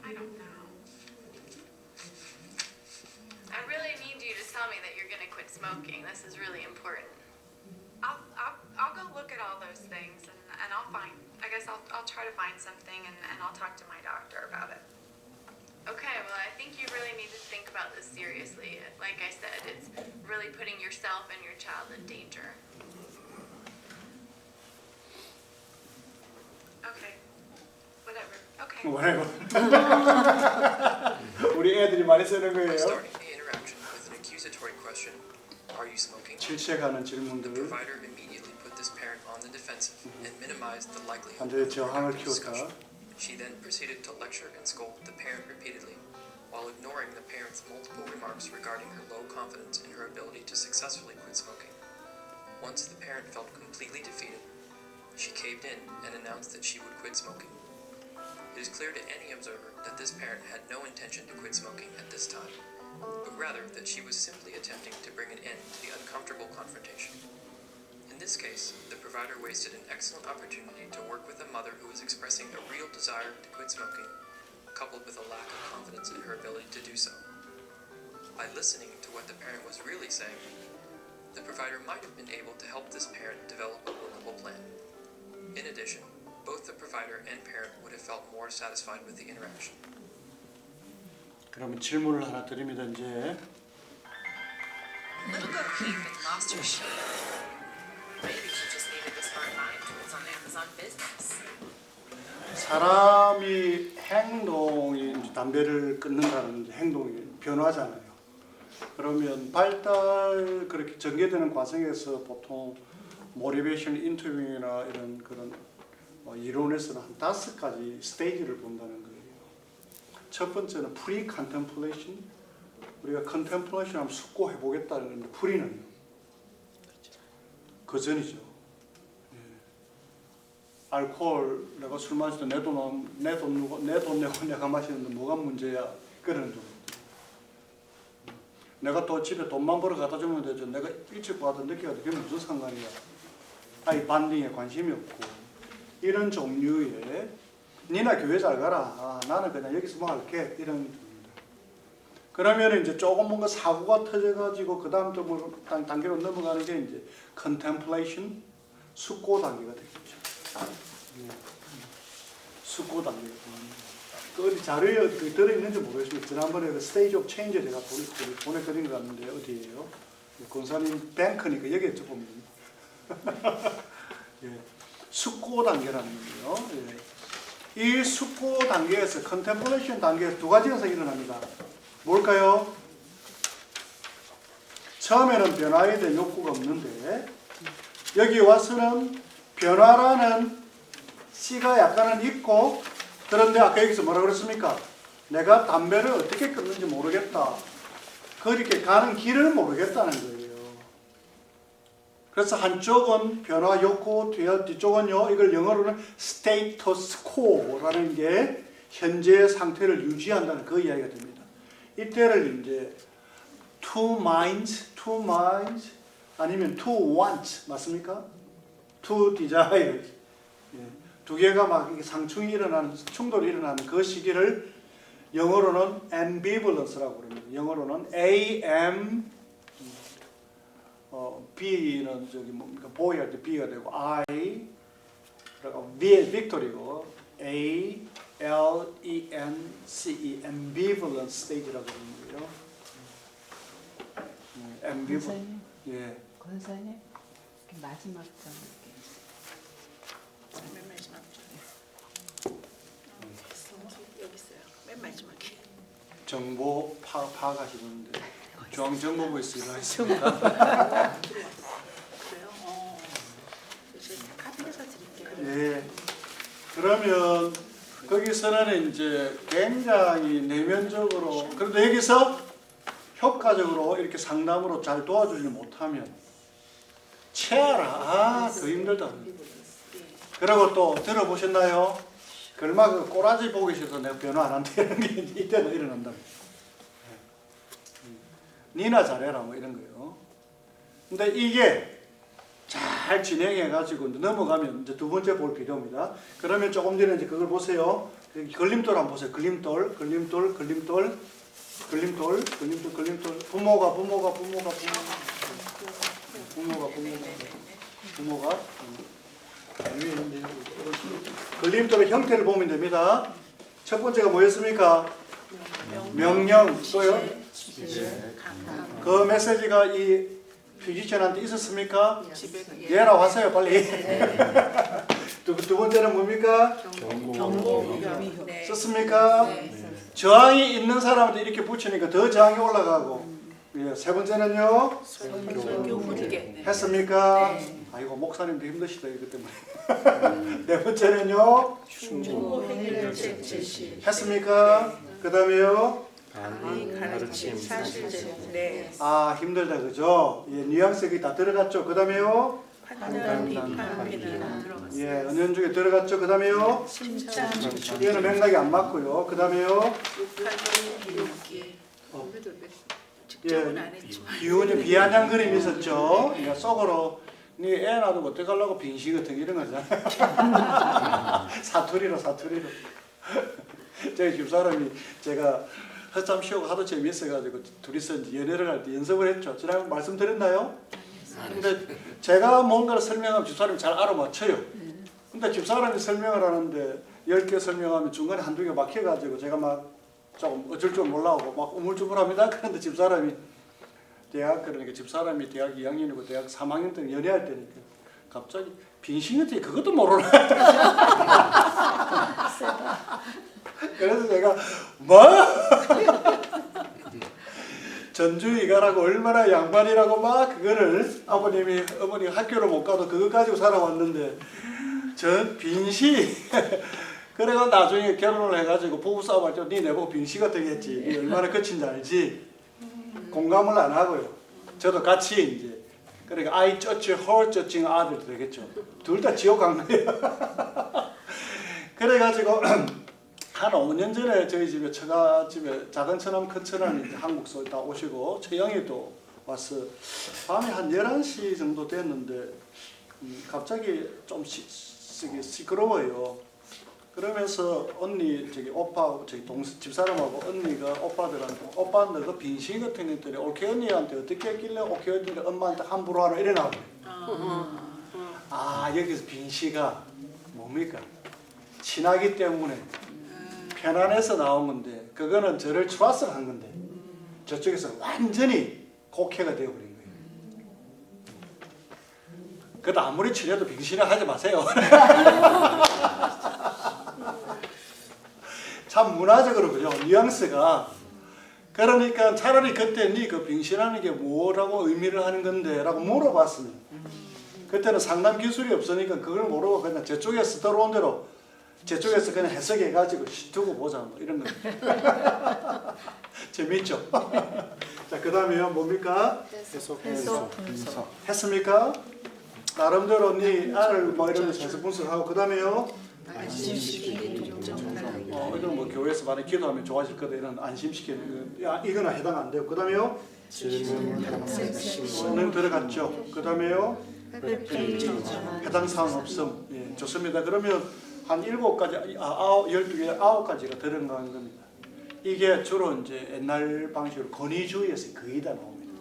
I don't know. I really need you to tell me that you're going to quit smoking. This is really important. I'll go look at all those things and I'll find, I guess I'll try to find something and I'll talk to my doctor about it. Okay, well, I think you really need to think about this seriously. Like I said, it's really putting yourself and your child in danger. Okay. Whatever. Okay. 뭐라고? 우리 애들이 많이 쓰는 By 거예요. starting the interaction with an accusatory question, "Are you smoking?" 질책하는 the 질문들. provider immediately put this parent on the defensive and minimized the likelihood 환자의 of 저항을 productive discussion. 키웠다. She then proceeded to lecture and scold the parent repeatedly, while ignoring the parent's multiple remarks regarding her low confidence in her ability to successfully quit smoking. Once the parent felt completely defeated, she caved in and announced that she would quit smoking. It is clear to any observer that this parent had no intention to quit smoking at this time, but rather that she was simply attempting to bring an end to the uncomfortable confrontation. In this case, the provider wasted an excellent opportunity to work with a mother who was expressing a real desire to quit smoking, coupled with a lack of confidence in her ability to do so. By listening to what the parent was really saying, the provider might have been able to help this parent develop a workable plan. In addition, both the provider and parent would have felt more satisfied with the interaction. 그러면 질문을 하나 드립니다. 이제 Little Go Peep and lost her shit. Maybe she just needed the smart buying tools on Amazon Business. 사람이 행동이 이제 담배를 끊는다는 행동이 변화잖아요. 그러면 발달 그렇게 전개되는 과정에서 보통 모티베이션 인터뷰나 이런 그런 이론에서는 한 5가지 스테이지를 본다는 거예요. 첫 번째는 프리 컨템플레이션. 우리가 컨템플레이션 하면 숙고해 보겠다는 건데 프리는요. 그 전이죠. 알코올 내가 술 마실 때 내 돈 내고 내가 마시는데 뭐가 문제야 그러는 종. 내가 또 집에 돈만 벌어 갖다 주면 되죠. 내가 일찍 와도 늦게 와도 그게 무슨 상관이야. 아이 반딩에 관심이 없고 이런 종류의 니나 교회 잘 가라. 나는 그냥 여기서 뭐 할게 이런 종류들. 그러면 이제 조금 뭔가 사고가 터져가지고 그 다음 또 뭐 단계로 넘어가는 게 이제 contemplation 숙고 단계가 되겠죠. 숙고 단계가 그 어디 자료에 어디 들어있는지 모르겠습니다. 지난번에 그 스테이지 오브 체인지 제가 보내드린 것 같은데 어디예요? 권사님 뱅크니까 여기에 조금 예. 숙고 단계라는 거예요. 예. 이 숙고 단계에서 컨템플레이션 단계에서 두 가지가 일어납니다. 뭘까요? 처음에는 변화에 대한 욕구가 없는데 여기 와서는 변화라는 C가 약간은 있고, 그런데 아까 여기서 뭐라 그랬습니까? 내가 담배를 어떻게 끊는지 모르겠다. 그렇게 가는 길을 모르겠다는 거예요. 그래서 한쪽은 변화 욕구, 뒤쪽은요, 이걸 영어로는 status quo라는 게 현재의 상태를 유지한다는 그 이야기가 됩니다. 이때를 이제 two minds 아니면 two wants 맞습니까? two desires 두 개가 막 이렇게 상충이 일어나는, 충돌이 일어나는 그 시기를 영어로는 ambivalence라고 그럽니다. 영어로는 am B는 저기 뭡니까? 보이 할 때 B가 되고 I 그리고 V의 빅토리고 A L E N C E ambivalent state라고 그러는 거예요. ambivalent. 예. 권사님 마지막 장 맨 마지막 여기 있어요. 맨 마지막에. 정보 파악하시는데 중앙정보부에서 일하셨습니다. 그래요? 이제 카피해서 드릴게요. 예. 그러면 거기서는 이제 굉장히 내면적으로, 그런데 여기서 효과적으로 이렇게 상담으로 잘 도와주지 못하면 체하라. 더 힘들다. 그리고 또 들어보셨나요? 얼마 그 꼬라지 보기 싫어서 내가 변화 안 한다는 게 이때는 일어난다. 니나 잘해라 뭐 이런 거예요. 근데 이게 잘 진행해가지고 넘어가면 이제 두 번째 볼 필요합니다. 그러면 조금 전에 이제 그걸 보세요. 걸림돌 한번 보세요. 걸림돌. 부모가 걸림돌의 형태를 보면 됩니다. 첫 번째가 뭐였습니까? 명령. 또요? 그 메시지가 이 뮤지션한테 있었습니까? 얘라 왔어요 빨리. 두 번째는 뭡니까? 경고. 썼습니까? 저항이 있는 사람한테 이렇게 붙이니까 더 저항이 올라가고. 예, 세 번째는요? 했습니까? 아이고 목사님도 힘드시다 이것 때문에. 네 번째는요? 했습니까? 그 다음에요? 가르침, 네. 아 힘들다 그죠? 예, 뉘앙스가 다 들어갔죠. 그 다음에요? 판단, 비판, 예, 은연중에 들어갔죠. 그 다음에요? 칭찬, 이거는 맥락이 안 맞고요. 그 다음에요? 욕기. 예, 직접은 안 했지만. 기운이 비아냥 그림이 있었죠. 그러니까 속으로 니 애 놔두고 어떡하려고 빙시 같은 거 이런 거잖아. 사투리로. 저희 집사람이 제가 허참 쉬고 하도 재미있어가지고 둘이서 연애를 할 때 연습을 했죠. 지난번 말씀드렸나요? 근데 제가 뭔가를 설명하면 집사람이 잘 알아맞혀요. 근데 집사람이 설명을 하는데 10개 설명하면 중간에 한두 개 막혀가지고 제가 막 조금 어쩔 줄 몰라하고 막 우물쭈물합니다. 그런데 집사람이 그러니까 집사람이 대학 2학년이고 대학 3학년 때 연애할 때니까 갑자기 빙신한테 그것도 모르나? 그래서 제가 뭐? 전주에 가라고 얼마나 양반이라고 막 그거를 어머니가 학교를 못 가도 그거 가지고 살아왔는데 전 빙시 그래가 나중에 결혼을 해가지고 부부싸움 할 때 니 내보고 빙시 같은 게 했지. 니 얼마나 거친지 알지? 공감을 안 하고요. 저도 같이 이제 그러니까 아이 쩌치 헐 쩌칭 아들도 되겠죠. 둘 다 지옥 간 거예요. 그래가지고 한 5년 전에 저희 집에 처가집에 작은 처남 큰 처남이 이제 한국서 다 오시고 처형이도 왔어. 밤에 한 11시 정도 됐는데 갑자기 좀 시끄러워요. 그러면서 언니 저기 오빠 저기 집사람하고 언니가 오빠들한테 오빠 너그 빙신 같은 것들이 올케 언니한테 어떻게 했길래 올케 언니가 엄마한테 함부로 하라 이래나 아 여기서 빙시가 뭡니까? 친하기 때문에 편안해서 나온 건데 그거는 저를 트러스를 한 건데 저쪽에서 완전히 곡해가 되어버린 거예요. 그래도 아무리 친해도 빙신을 하지 마세요. 참 문화적으로 그죠? 뉘앙스가. 그러니까 차라리 그때 니 그 빙신하는 게 뭐라고 의미를 하는 건데 라고 물어봤으면 그때는 상담 기술이 없으니까 그걸 모르고 그냥 저쪽에서 들어온 대로 저쪽에서 그냥 해석해가지고 두고 보자 뭐 이런 거. 재밌죠? 자, 그 다음에요. 뭡니까? 해석 분석. 했습니까? 나름대로 네 알을 뭐 이런 거 해석 분석하고 그 다음에요. 이거는 뭐 교회에서 많이 기도하면 좋아질 거다 이런 안심시키는 거. 야, 이거는 해당 안 돼요. 그 다음에요. 질문 들어갔죠. 그 다음에요. 해당 사항 없음. 예, 좋습니다. 그러면 한 7가지, 12개, 9가지가 들어간 겁니다. 이게 주로 이제 옛날 방식으로 권위주의에서 거의 다 나옵니다.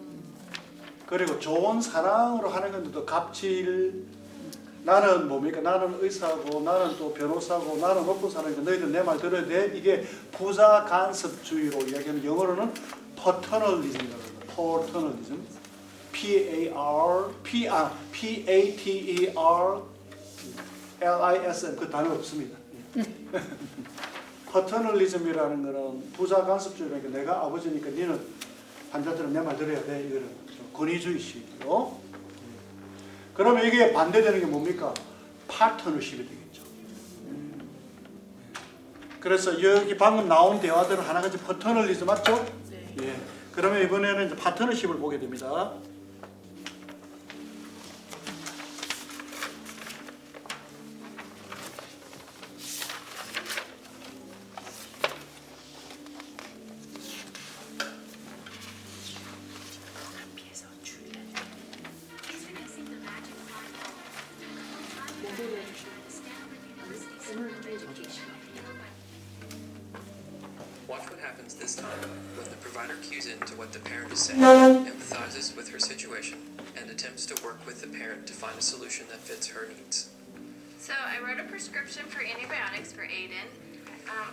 그리고 좋은 사랑으로 하는 건데도 갑질, 나는 뭡니까? 나는 의사고, 나는 또 변호사고, 나는 높은 사람이니까 너희들 내 말 들어야 돼. 이게 부자 간섭주의로 이야기하는 영어로는 paternalism이라고 합니다. paternalism. P-A-T-E-R-L-I-S-M 그 단어 없습니다. paternalism이라는 거는 부자 간섭주의라니까 내가 아버지니까 너는 환자들은 내 말 들어야 돼. 이거는 권위주의식이고요. 그러면 이게 반대되는 게 뭡니까? 파트너십이 되겠죠. 그래서 여기 방금 나온 대화들은 하나같이 파트너리즘 맞죠? 네. 예. 그러면 이번에는 이제 파트너십을 보게 됩니다. Watch what happens this time when the provider cues into what the parent is saying, empathizes with her situation, and attempts to work with the parent to find a solution that fits her needs. So I wrote a prescription for antibiotics for Aiden.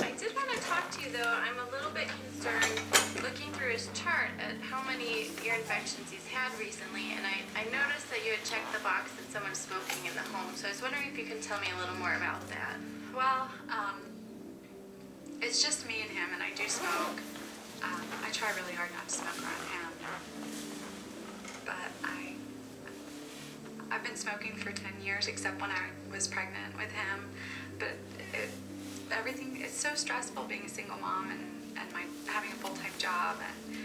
I did want to talk to you though. I'm a little bit concerned looking through his chart at how many ear infections he's had recently, and I noticed that you had checked the box that someone's smoking in the home. So I was wondering if you could tell me a little more about that. Well, it's just me and him, and I do smoke. I try really hard not to smoke around him, but I've been smoking for 10 years, except when I was pregnant with him. But it's so stressful being a single mom and having a full-time job, and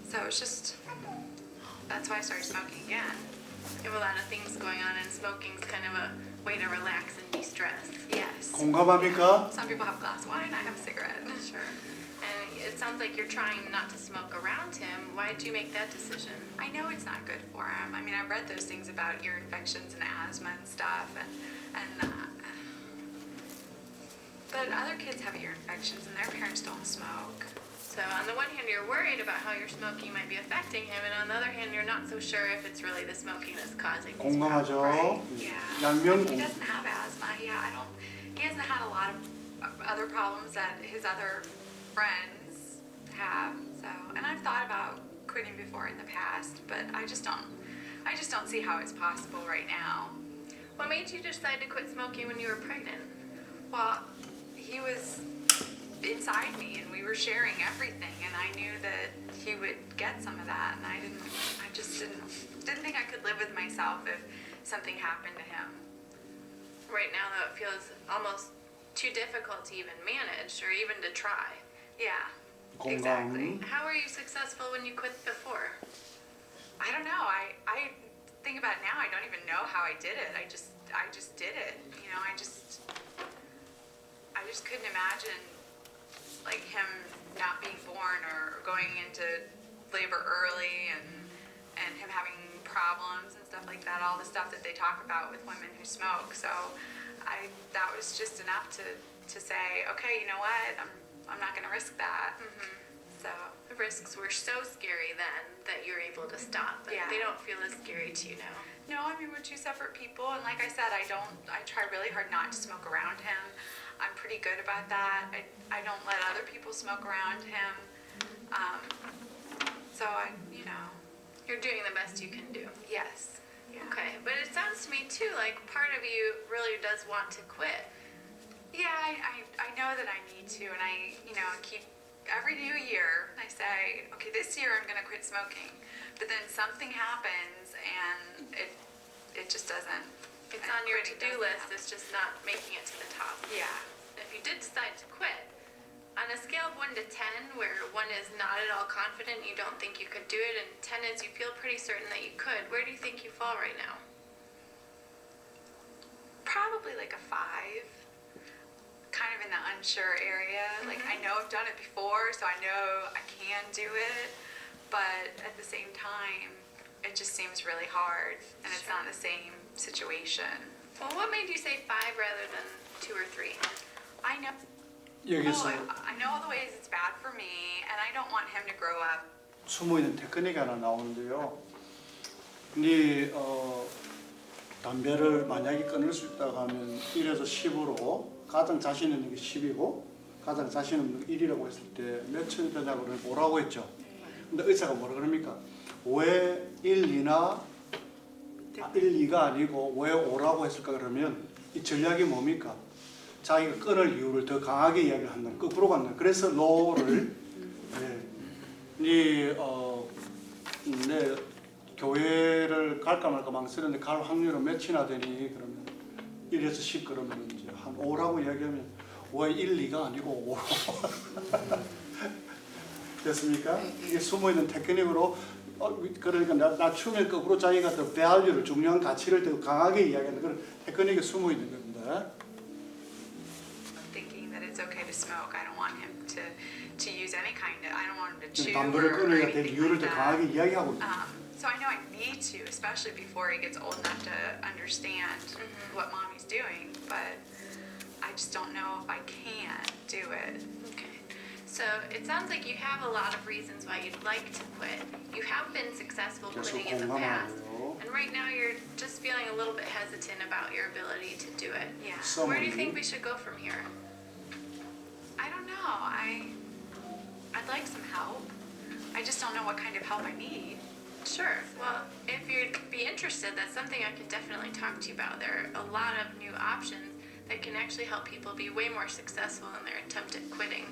so it's just, that's why I started smoking again. You have a lot of things going on, and smoking's kind of a way to relax and de-stress. Yes. 공감합니까? Some people have a glass of wine, I have a cigarette. Sure. And it sounds like you're trying not to smoke around him. Why did you make that decision? I know it's not good for him. I mean, I've read those things about ear infections and asthma and stuff, but other kids have ear infections and their parents don't smoke. So on the one hand, you're worried about how your smoking might be affecting him, and on the other hand, you're not so sure if it's really the smoking that's causing these problems. 공감하죠. Yeah. 양면 He doesn't have asthma. He hasn't had a lot of other problems that his other friends have. So, and I've thought about quitting before in the past, but I just don't see how it's possible right now. What made you decide to quit smoking when you were pregnant? Well, he was inside me and we were sharing everything, and I knew that he would get some of that, and I just didn't think I could live with myself if something happened to him. Right now, though, it feels almost too difficult to even manage or even to try. Yeah, 공감. exactly. How were you successful when you quit before? I don't know. I think about it now, I don't even know how I did it. I just did it. You know, I just couldn't imagine like him not being born or going into labor early and him having problems and stuff like that, all the stuff that they talk about with women who smoke. So that was just enough to say, okay, you know what, I'm not going to risk that. Mm-hmm. So The risks were so scary then that you're able to stop, but Yeah. they don't feel as scary to you now. no, I mean, we're two separate people, and like I said, I try really hard not to smoke around him. I'm pretty good about that. I don't let other people smoke around him. So You're doing the best you can do. yes. Yeah. Okay, but it sounds to me too like part of you really does want to quit. Yeah, I know that I need to, and I keep every new year I say, okay, this year I'm gonna quit smoking, but then something happens and it just doesn't. It's on your quitting to-do doesn't list, happen. it's just not making it to the top. Yeah. If you did decide to quit, on a scale of 1 to 10, where 1 is not at all confident, you don't think you could do it, and 10 is you feel pretty certain that you could, where do you think you fall right now? Probably like a 5. Kind of in the unsure area. Like I know I've done it before, so I know I can do it. But at the same time, it just seems really hard, and it's not the same situation. Well, what made you say 5 rather than 2 or 3? I know. 여기서 I know all the ways it's bad for me, and I don't want him to grow up. 숨어있는 테크닉이 하나 나오는데요. 네 담배를 만약에 끊을 수 있다고 하면 1에서 10으로 가장 자신 있는 게 10이고 가장 자신 없는 게 1이라고 했을 때 몇천 되냐고 그러면 5라고 했죠. 근데 의사가 뭐라 그럽니까? 왜 1, 2나 1, 2가 아니고 왜 5라고 했을까 그러면 이 전략이 뭡니까? 자기가 끊을 이유를 더 강하게 이야기를 한다는 거꾸로 간다. 그래서 로를 네 교회를 갈까 말까 망설였는데 갈 확률은 몇이나 되니 그러면 1에서 10 그러면 이제 한 5라고 이야기하면 왜 1, 2가 아니고 5 됐습니까? 이게 숨어있는 테크닉으로 그러니까 낮추면 거꾸로 자기가 더 value를 중요한 가치를 더 강하게 이야기하는 그런 테크닉이 숨어있는 겁니다. Thinking that it's okay to smoke. I don't want him to use any kind of. I don't want him to chew 담배를 or 끊어야 될 anything 이유를 like 더 that. 강하게 이야기하고 있다. So I know I need to, especially before he gets old enough to understand what mommy's doing. But I just don't know if I can do it. Okay. So it sounds like you have a lot of reasons why you'd like to quit. You have been successful 계속 quitting in the past. 공감하고요. And right now you're just feeling a little bit hesitant about your ability to do it. Yeah. Where do you think we should go from here? I don't know. I'd like some help. I just don't know what kind of help I need. Sure. Well, if you'd be interested, that's something I could definitely talk to you about. There are a lot of new options that can actually help people be way more successful in their attempt at quitting.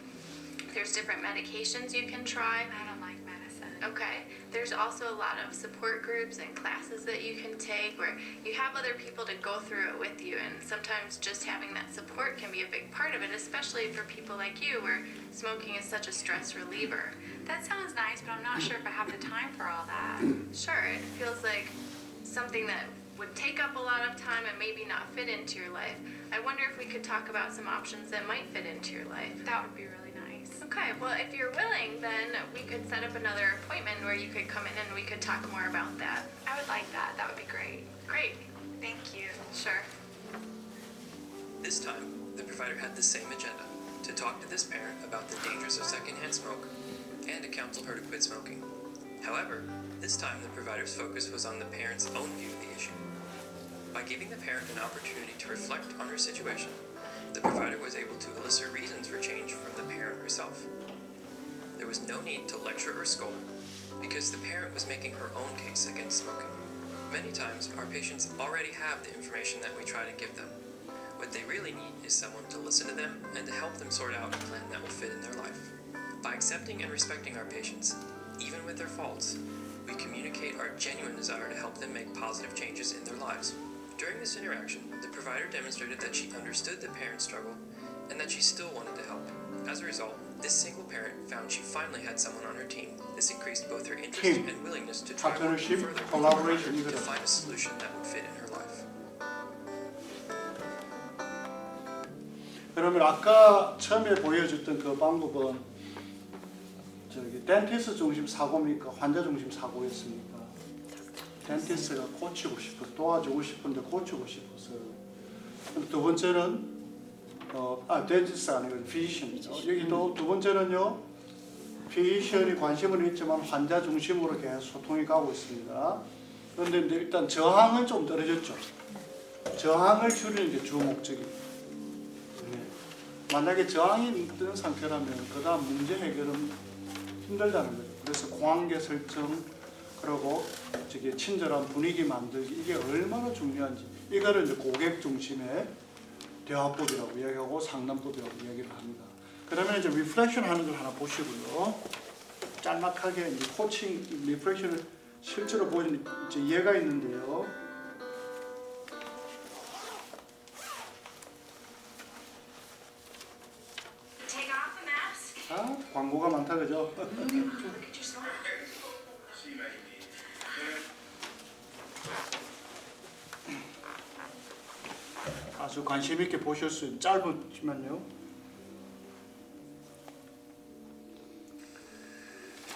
There's different medications you can try. I don't like medicine. Okay. There's also a lot of support groups and classes that you can take where you have other people to go through it with you, and sometimes just having that support can be a big part of it, especially for people like you where smoking is such a stress reliever. That sounds nice, but I'm not sure if I have the time for all that. Sure, it feels like something that would take up a lot of time and maybe not fit into your life. I wonder if we could talk about some options that might fit into your life. That would be really nice. Okay, well, if you're willing, then we could set up another appointment where you could come in and we could talk more about that. I would like that. That would be great. Great. Thank you. Sure. This time, the provider had the same agenda, to talk to this parent about the dangers of secondhand smoke and to counsel her to quit smoking. However, this time the provider's focus was on the parent's own view of the issue. By giving the parent an opportunity to reflect on her situation, the provider was able to elicit reasons for change from the parent herself. There was no need to lecture or scold, because the parent was making her own case against smoking. Many times, our patients already have the information that we try to give them. What they really need is someone to listen to them and to help them sort out a plan that will fit in their life. By accepting and respecting our patients, even with their faults, we communicate our genuine desire to help them make positive changes in their lives. During this interaction, the provider demonstrated that she understood the parent's struggle and that she still wanted to help. As a result, this single parent found she finally had someone on her team. This increased both her interest Team. and willingness to try working Partnership, further with her collaboration, partner to 이거죠. find a solution that would fit in her life. 그러면 아까 처음에 보여줬던 그 방법은 저기 덴티스트 중심 사고입니까? 환자 중심 사고였습니까? 덴티스트가 고치고 싶어 도와주고 싶은데 고치고 싶어서. 두 번째는 덴티스트가 아니고 피지션이죠. 여기도 두 번째는요. 피지션이 관심은 있지만 환자 중심으로 계속 소통이 가고 있습니다. 그런데 일단 저항은 좀 떨어졌죠. 저항을 줄이는 게 주 목적입니다. 만약에 저항이 있는 상태라면 그 다음 문제 해결은 힘들다는 거죠. 그래서 관계 설정 그리고 저기 친절한 분위기 만들기 이게 얼마나 중요한지 이거를 이제 고객 중심의 대화법이라고 이야기하고 상담법이라고 이야기를 합니다. 그러면 이제 리플렉션 하는 걸 하나 보시고요. 짤막하게 이제 코칭 리플렉션을 실제로 보여주는 이제 예가 있는데요. 아, 광고가 많다 그죠? 아주 관심 있게 보실 수 있는 짧지만요.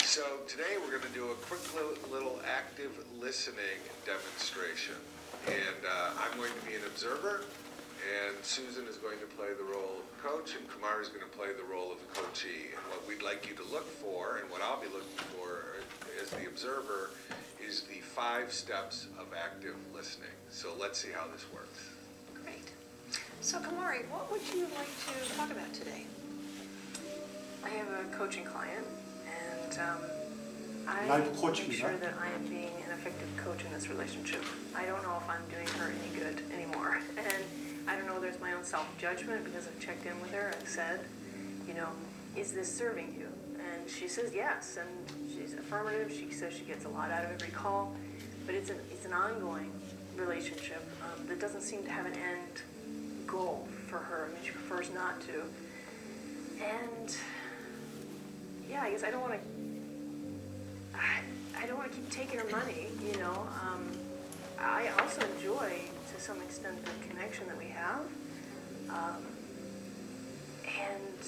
So today we're going to do a quick little active listening demonstration. And I'm going to be an observer, and Susan is going to play the role of coach, and Kumar is going to play the role of the coachee. And what we'd like you to look for, and what I'll be looking for as the observer, is the 5 steps of active listening. So let's see how this works. Great. So Kamari, what would you like to talk about today? I have a coaching client, and I Life want to coaching, make sure right? that I am being an effective coach in this relationship. I don't know if I'm doing her any good anymore, and I don't know whether it's my own self-judgment because I've checked in with her. I've said, you know, is this serving you? And she says yes, and she's affirmative. She says she gets a lot out of every call, but it's an ongoing relationship that doesn't seem to have an end goal for her. I mean, she prefers not to. And yeah, I guess I don't want to keep taking her money, you know. I also enjoy, to some extent, the connection that we have. And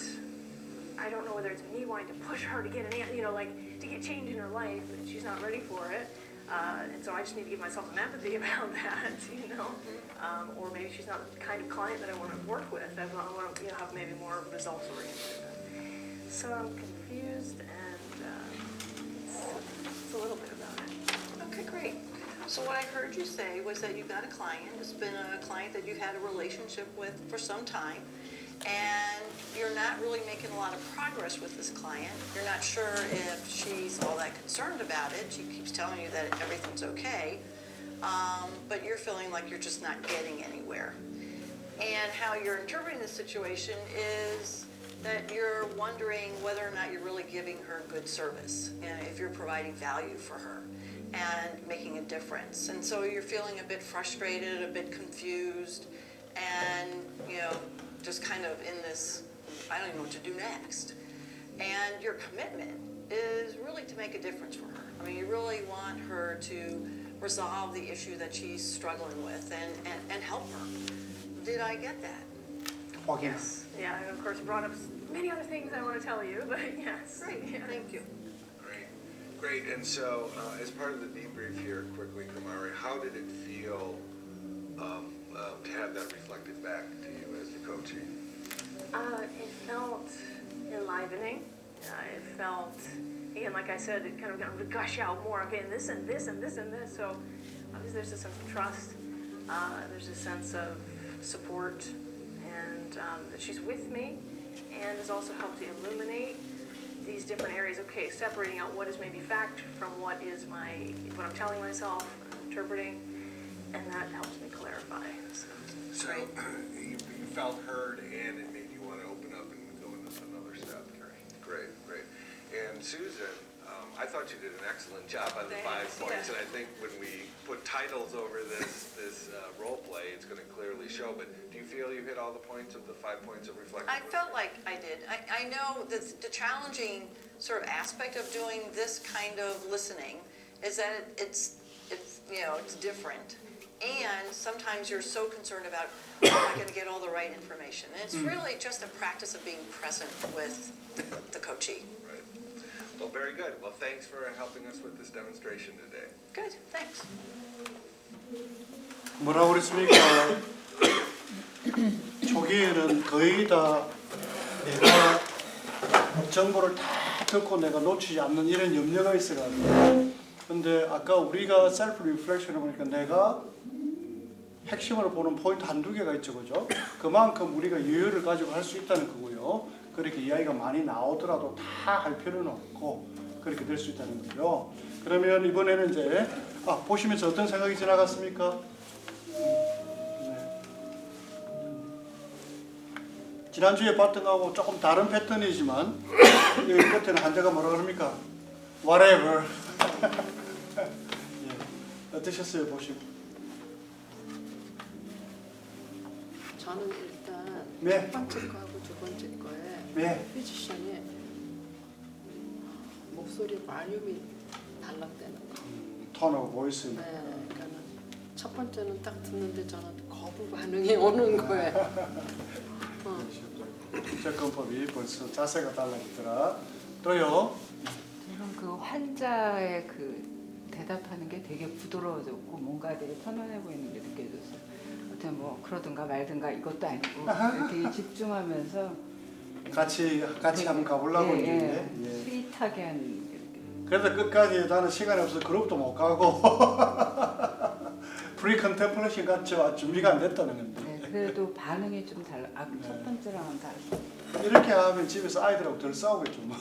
I don't know whether it's me wanting to push her to get to get change in her life, but she's not ready for it. And so I just need to give myself some empathy about that, you know. Or maybe she's not the kind of client that I want to work with. I want to, have maybe more results oriented. So I'm confused, and it's a little bit about it. Okay, great. So what I heard you say was that you've got a client. It's been a client that you've had a relationship with for some time, and you're not really making a lot of progress with this client. You're not sure if she's all that concerned about it. She keeps telling you that everything's okay, but you're feeling like you're just not getting anywhere. And how you're interpreting the situation is that you're wondering whether or not you're really giving her good service, if you're providing value for her and making a difference. And so you're feeling a bit frustrated, a bit confused, and just kind of in this, I don't even know what to do next. And your commitment is really to make a difference for her. I mean, you really want her to resolve the issue that she's struggling with and help her. Did I get that? Okay. Yes. Yeah, and of course brought up many other things I want to tell you, but yes. Great, Yeah. thank you. Great. And so as part of the debrief here, quickly, Kumari, how did it feel to have that reflected back to you as the coachee? It felt enlivening. It felt, again, like I said, it kind of got to gush out more. Okay, and this and this and this and this. So obviously there's a sense of trust. There's a sense of support, and that she's with me, and has also helped to illuminate these different areas. Okay, separating out what is maybe fact from what I'm telling myself, interpreting, and that helps me clarify. So you felt heard, and it made you want to open up and go into another step. Great. And Susan, I thought you did an excellent job on the 5 points, and I think when we put titles over this role play, it's going to clearly show. But do you feel you hit all the points of the 5 points of reflective? I felt like I did. I know that the challenging sort of aspect of doing this kind of listening is that it's different. And sometimes you're so concerned about, am I going to get all the right information? And it's really just a practice of being present with the coachee. Right. Well, very good. Well, thanks for helping us with this demonstration today. Good, thanks. 뭐라고 그랬습니까? 초기에는 거의 다 내가 정보를 다 듣고 내가 놓치지 않는 이런 염려가 있어가지고. 근데 아까 우리가 셀프 리플렉션을 보니까 내가 핵심으로 보는 포인트 한두 개가 있죠, 그죠? 그만큼 우리가 여유를 가지고 할 수 있다는 거고요. 그렇게 이야기가 많이 나오더라도 다 할 필요는 없고 그렇게 될 수 있다는 거죠. 그러면 이번에는 이제 보시면서 어떤 생각이 지나갔습니까? 네. 지난주에 봤던 거하고 조금 다른 패턴이지만 여기 끝에는 한자가 뭐라 그럽니까? Whatever. 예. 어떠셨어요, 보시고? 저는 일단 네. 첫 번째 거하고 두 번째 거에 네. 뮤지션이 목소리 발륨이 달랐다는 거. 톤 오브 보이스. 네, 그러니까는 첫 번째는 딱 듣는데 저는 거부 반응이 오는 거예요. 접근법이 벌써 자세가 달라지더라. 또요. 저는 그 환자의 그 대답하는 게 되게 부드러워졌고 뭔가 되게 편안해 보이는 게 느껴졌어요. 어떤 뭐 그러든가 말든가 이것도 아니고 되게 집중하면서 같이 한번 가보려고 했는데. 예. 스윗하게 한. 그래서 끝까지 나는 시간이 없어서 그룹도 못 가고 프리 컨템플레이션 같이 준비가 안 됐다는 건데. 네, 그래도 반응이 좀 달라. 첫 번째랑은 달라. 이렇게 하면 집에서 아이들하고 덜 싸우겠죠 뭐.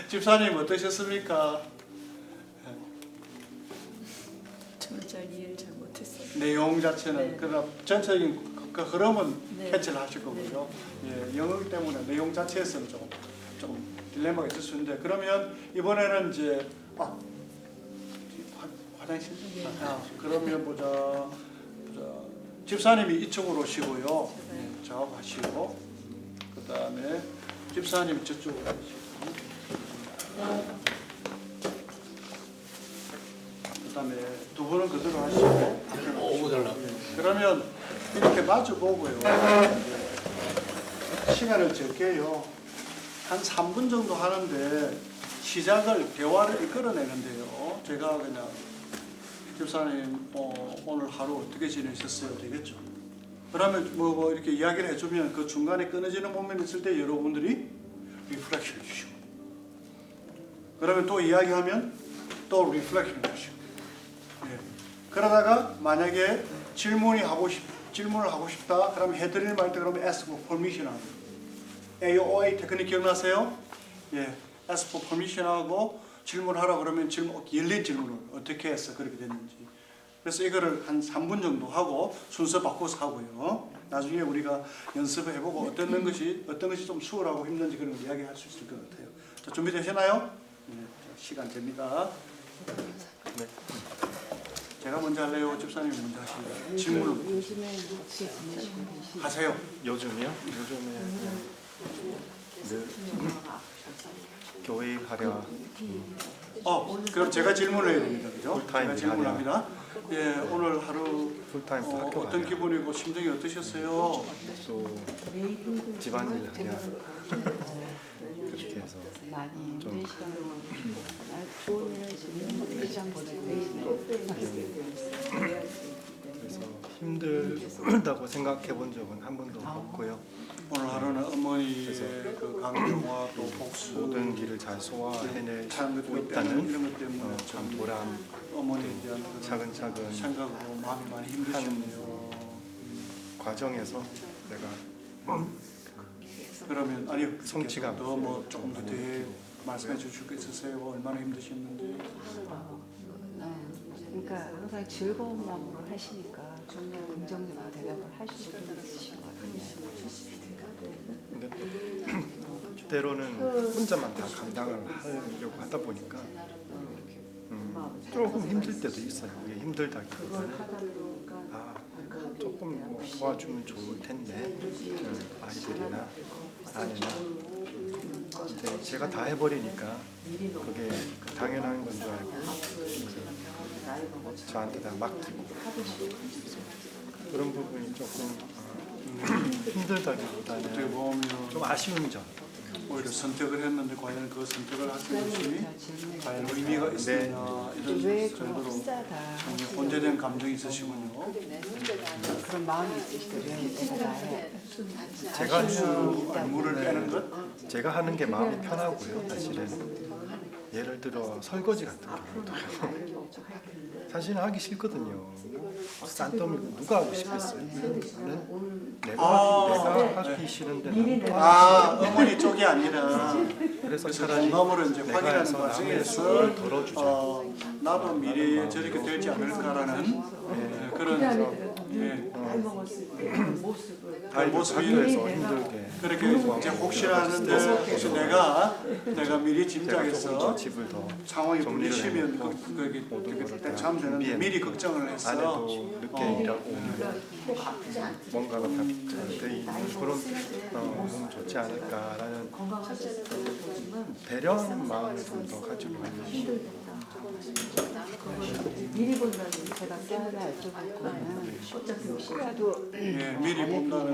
집사님 어떠셨습니까? 저는 잘 이해를 잘 못했어요. 내용 자체는 그러나 전체적인 그 흐름은 네. 캐치를 하실 거고요. 예, 영어이기 때문에 내용 자체에서는 좀 딜레마가 있을 수 있는데 그러면 이번에는 이제 화장실? 그러면 보자. 집사님이 이쪽으로 오시고요. 네, 작업하시고 그 다음에 집사님이 저쪽으로 오시고 그 다음에 두 분은 그대로 하시고 그러면 이렇게 마주보고요. 시간을 적게요. 한 3분 정도 하는데 시작을 대화를 이끌어내는데요. 제가 그냥 집사님 오늘 하루 어떻게 지내셨어요? 되겠죠. 그러면 뭐 이렇게 이야기를 해주면 그 중간에 끊어지는 부분이 있을 때 여러분들이 리플렉션 해주시고 그러면 또 이야기하면 또 리플렉션 해주시고 예. 그러다가 만약에 질문을 하고 싶다 그러면 해드릴 말 때 그러면 ask for permission 하고 AOA 테크닉 기억나세요? 예, ask for permission 하고 질문하라 그러면 열린 질문을 어떻게 해서 그렇게 됐는지 그래서 이거를 한 3분 정도 하고 순서 바꿔서 하고요. 나중에 우리가 연습을 해보고 어떤 것이 좀 수월하고 힘든지 그런 걸 이야기할 수 있을 것 같아요. 자, 준비되셨나요? 네, 시간 됩니다. 네. 제가 먼저 할래요? 집사님이 먼저 하실래요? 질문을 요즘에 어떻게 지내시고 계시나요? 하세요. 요즘이요? 요즘에 교회 하랴. 그럼 제가 질문을 해야 됩니다. 그죠? 풀타임 제가 질문합니다. 예, 오늘 하루 풀타임 학교 어떤 하랴. 기분이고 심정이 어떠셨어요? 또 집안일 하랴. 그렇게 해서 많이 좀 좋은 일을 지내는 시간 보내고 그래서 힘들다고 생각해 본 적은 한 번도 없고요. 오늘 하루는 어머니의 그 강조와 또 복수 모든 길을 잘 소화해내고 사람들이 있다는 이런 것 때문에 참 보람, 어머니에 대한 그런 차근차근 생각으로 마음이 많이 힘드셨네요. 과정에서 내가 그러면 아니요 성취감 더뭐 조금 더 말씀해 주실 거 있으세요? 얼마나 힘드셨는지. 그러니까 항상 즐거운 마음으로 하시니까 긍정적으로 대답을 하실 수 있으신 것 같아요. 근데 또 때로는 혼자만 다 감당을 하려고 하다 보니까 조금 힘들 때도 있어요. 그게 힘들다기보다는 조금 뭐 도와주면 좋을 텐데 아이들이나 아내나 근데 제가 다 해버리니까 그게 당연한 건 줄 알고 저한테 다 맡기고 그런 부분이 조금 힘들다기보다는 어떻게 보면 좀 아쉬운 점. 오히려 선택을 했는데 과연 그 선택을 하신 것이 과연 의미가 있느냐 이런 정도로 혼재된 감정이 있으시군요. 그런 마음이 있으시더라고요. 내가 나의 제가 물을 빼는 것? 제가 하는 게 마음이 편하고요. 사실은 예를 들어 설거지 같은 경우도 사실은 하기 싫거든요. 싼더미 누가 하고 싶겠어요? 나는 내가 하기 싫은데 어머니 쪽이 아니라 그래서 차라리 공감으로 이제 내가 확인하는 해서 남의 과정에서 수고를 덜어주자. 나도 미래에 저렇게 되지 않을까라는 그런 나이 먹었을 때 모습을 그 모습이 학교에서 힘들게 그렇게 이제 혹시나 하는데 혹시 내가 미리 짐작해서 집을 더 상황이 정리를 불리시면 해놓고 그게 대처하면 되는데 미리 걱정을 해서 아내도 늦게 일하고 오면 뭔가가 다 돼 있는 그런 너무 좋지 않을까라는 배려하는 마음을 좀 더 가지고 있는 미리 본다는 제가 또 하나 여쭤볼 어차피 혹시라도 미리 본다는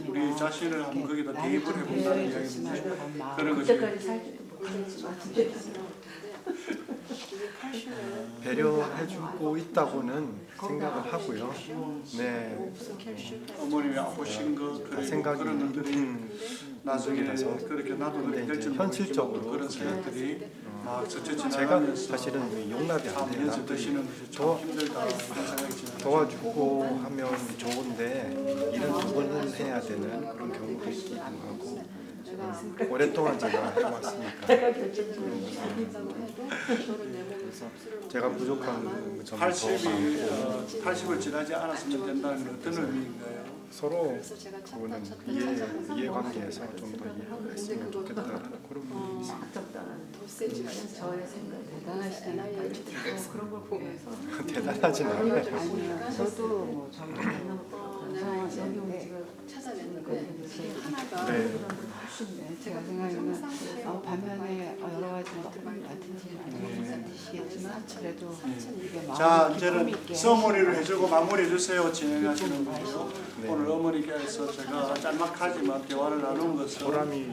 우리 자신을 한번 거기다 대입을 해본다는 이야기인데 그런 거지. 그때까지 살지도 못하지만 배려해주고 있다고는 생각을 하고요. 네. 어머님이 아프신 거 생각이 그런 것들이 나중에 나서 그렇게 나도 그렇게 될지 현실적으로 그런 생각들이 막 스쳐 제가 지나가면서 사실은 용납이 안 돼요. 연습 드시는 것이 참 힘들다 이런 생각이 지나가죠. 도와주고 하면 좋은데 일을 두 번은 해야 되는 그런 경우도 있기도 하고 오랫동안 제가 해왔으니까 제가 부족한 점이 더 80을 지나지 않았으면 된다는 건 어떤 의미인가요? 서로 그거는 이해관계에서 좀 더 이해했으면 좋겠다는 그런 부분이 있습니다. 저의 생각 대단하시다는 그런 걸 보면서 대단하진 않아요. 아니요. 저도 뭐 정말 여기 온 지가 네. 훨씬 제가 생각에는 반면에 여러 가지 같은지 아니시겠지만 그래도 이게 자, 마음이 이제는 깊음이 있게 서머니를 해주고 마무리해 주세요. 진행하시는 분이요. 오늘 어머니께서 제가 짤막하지만 대화를 나눈 것은 보람이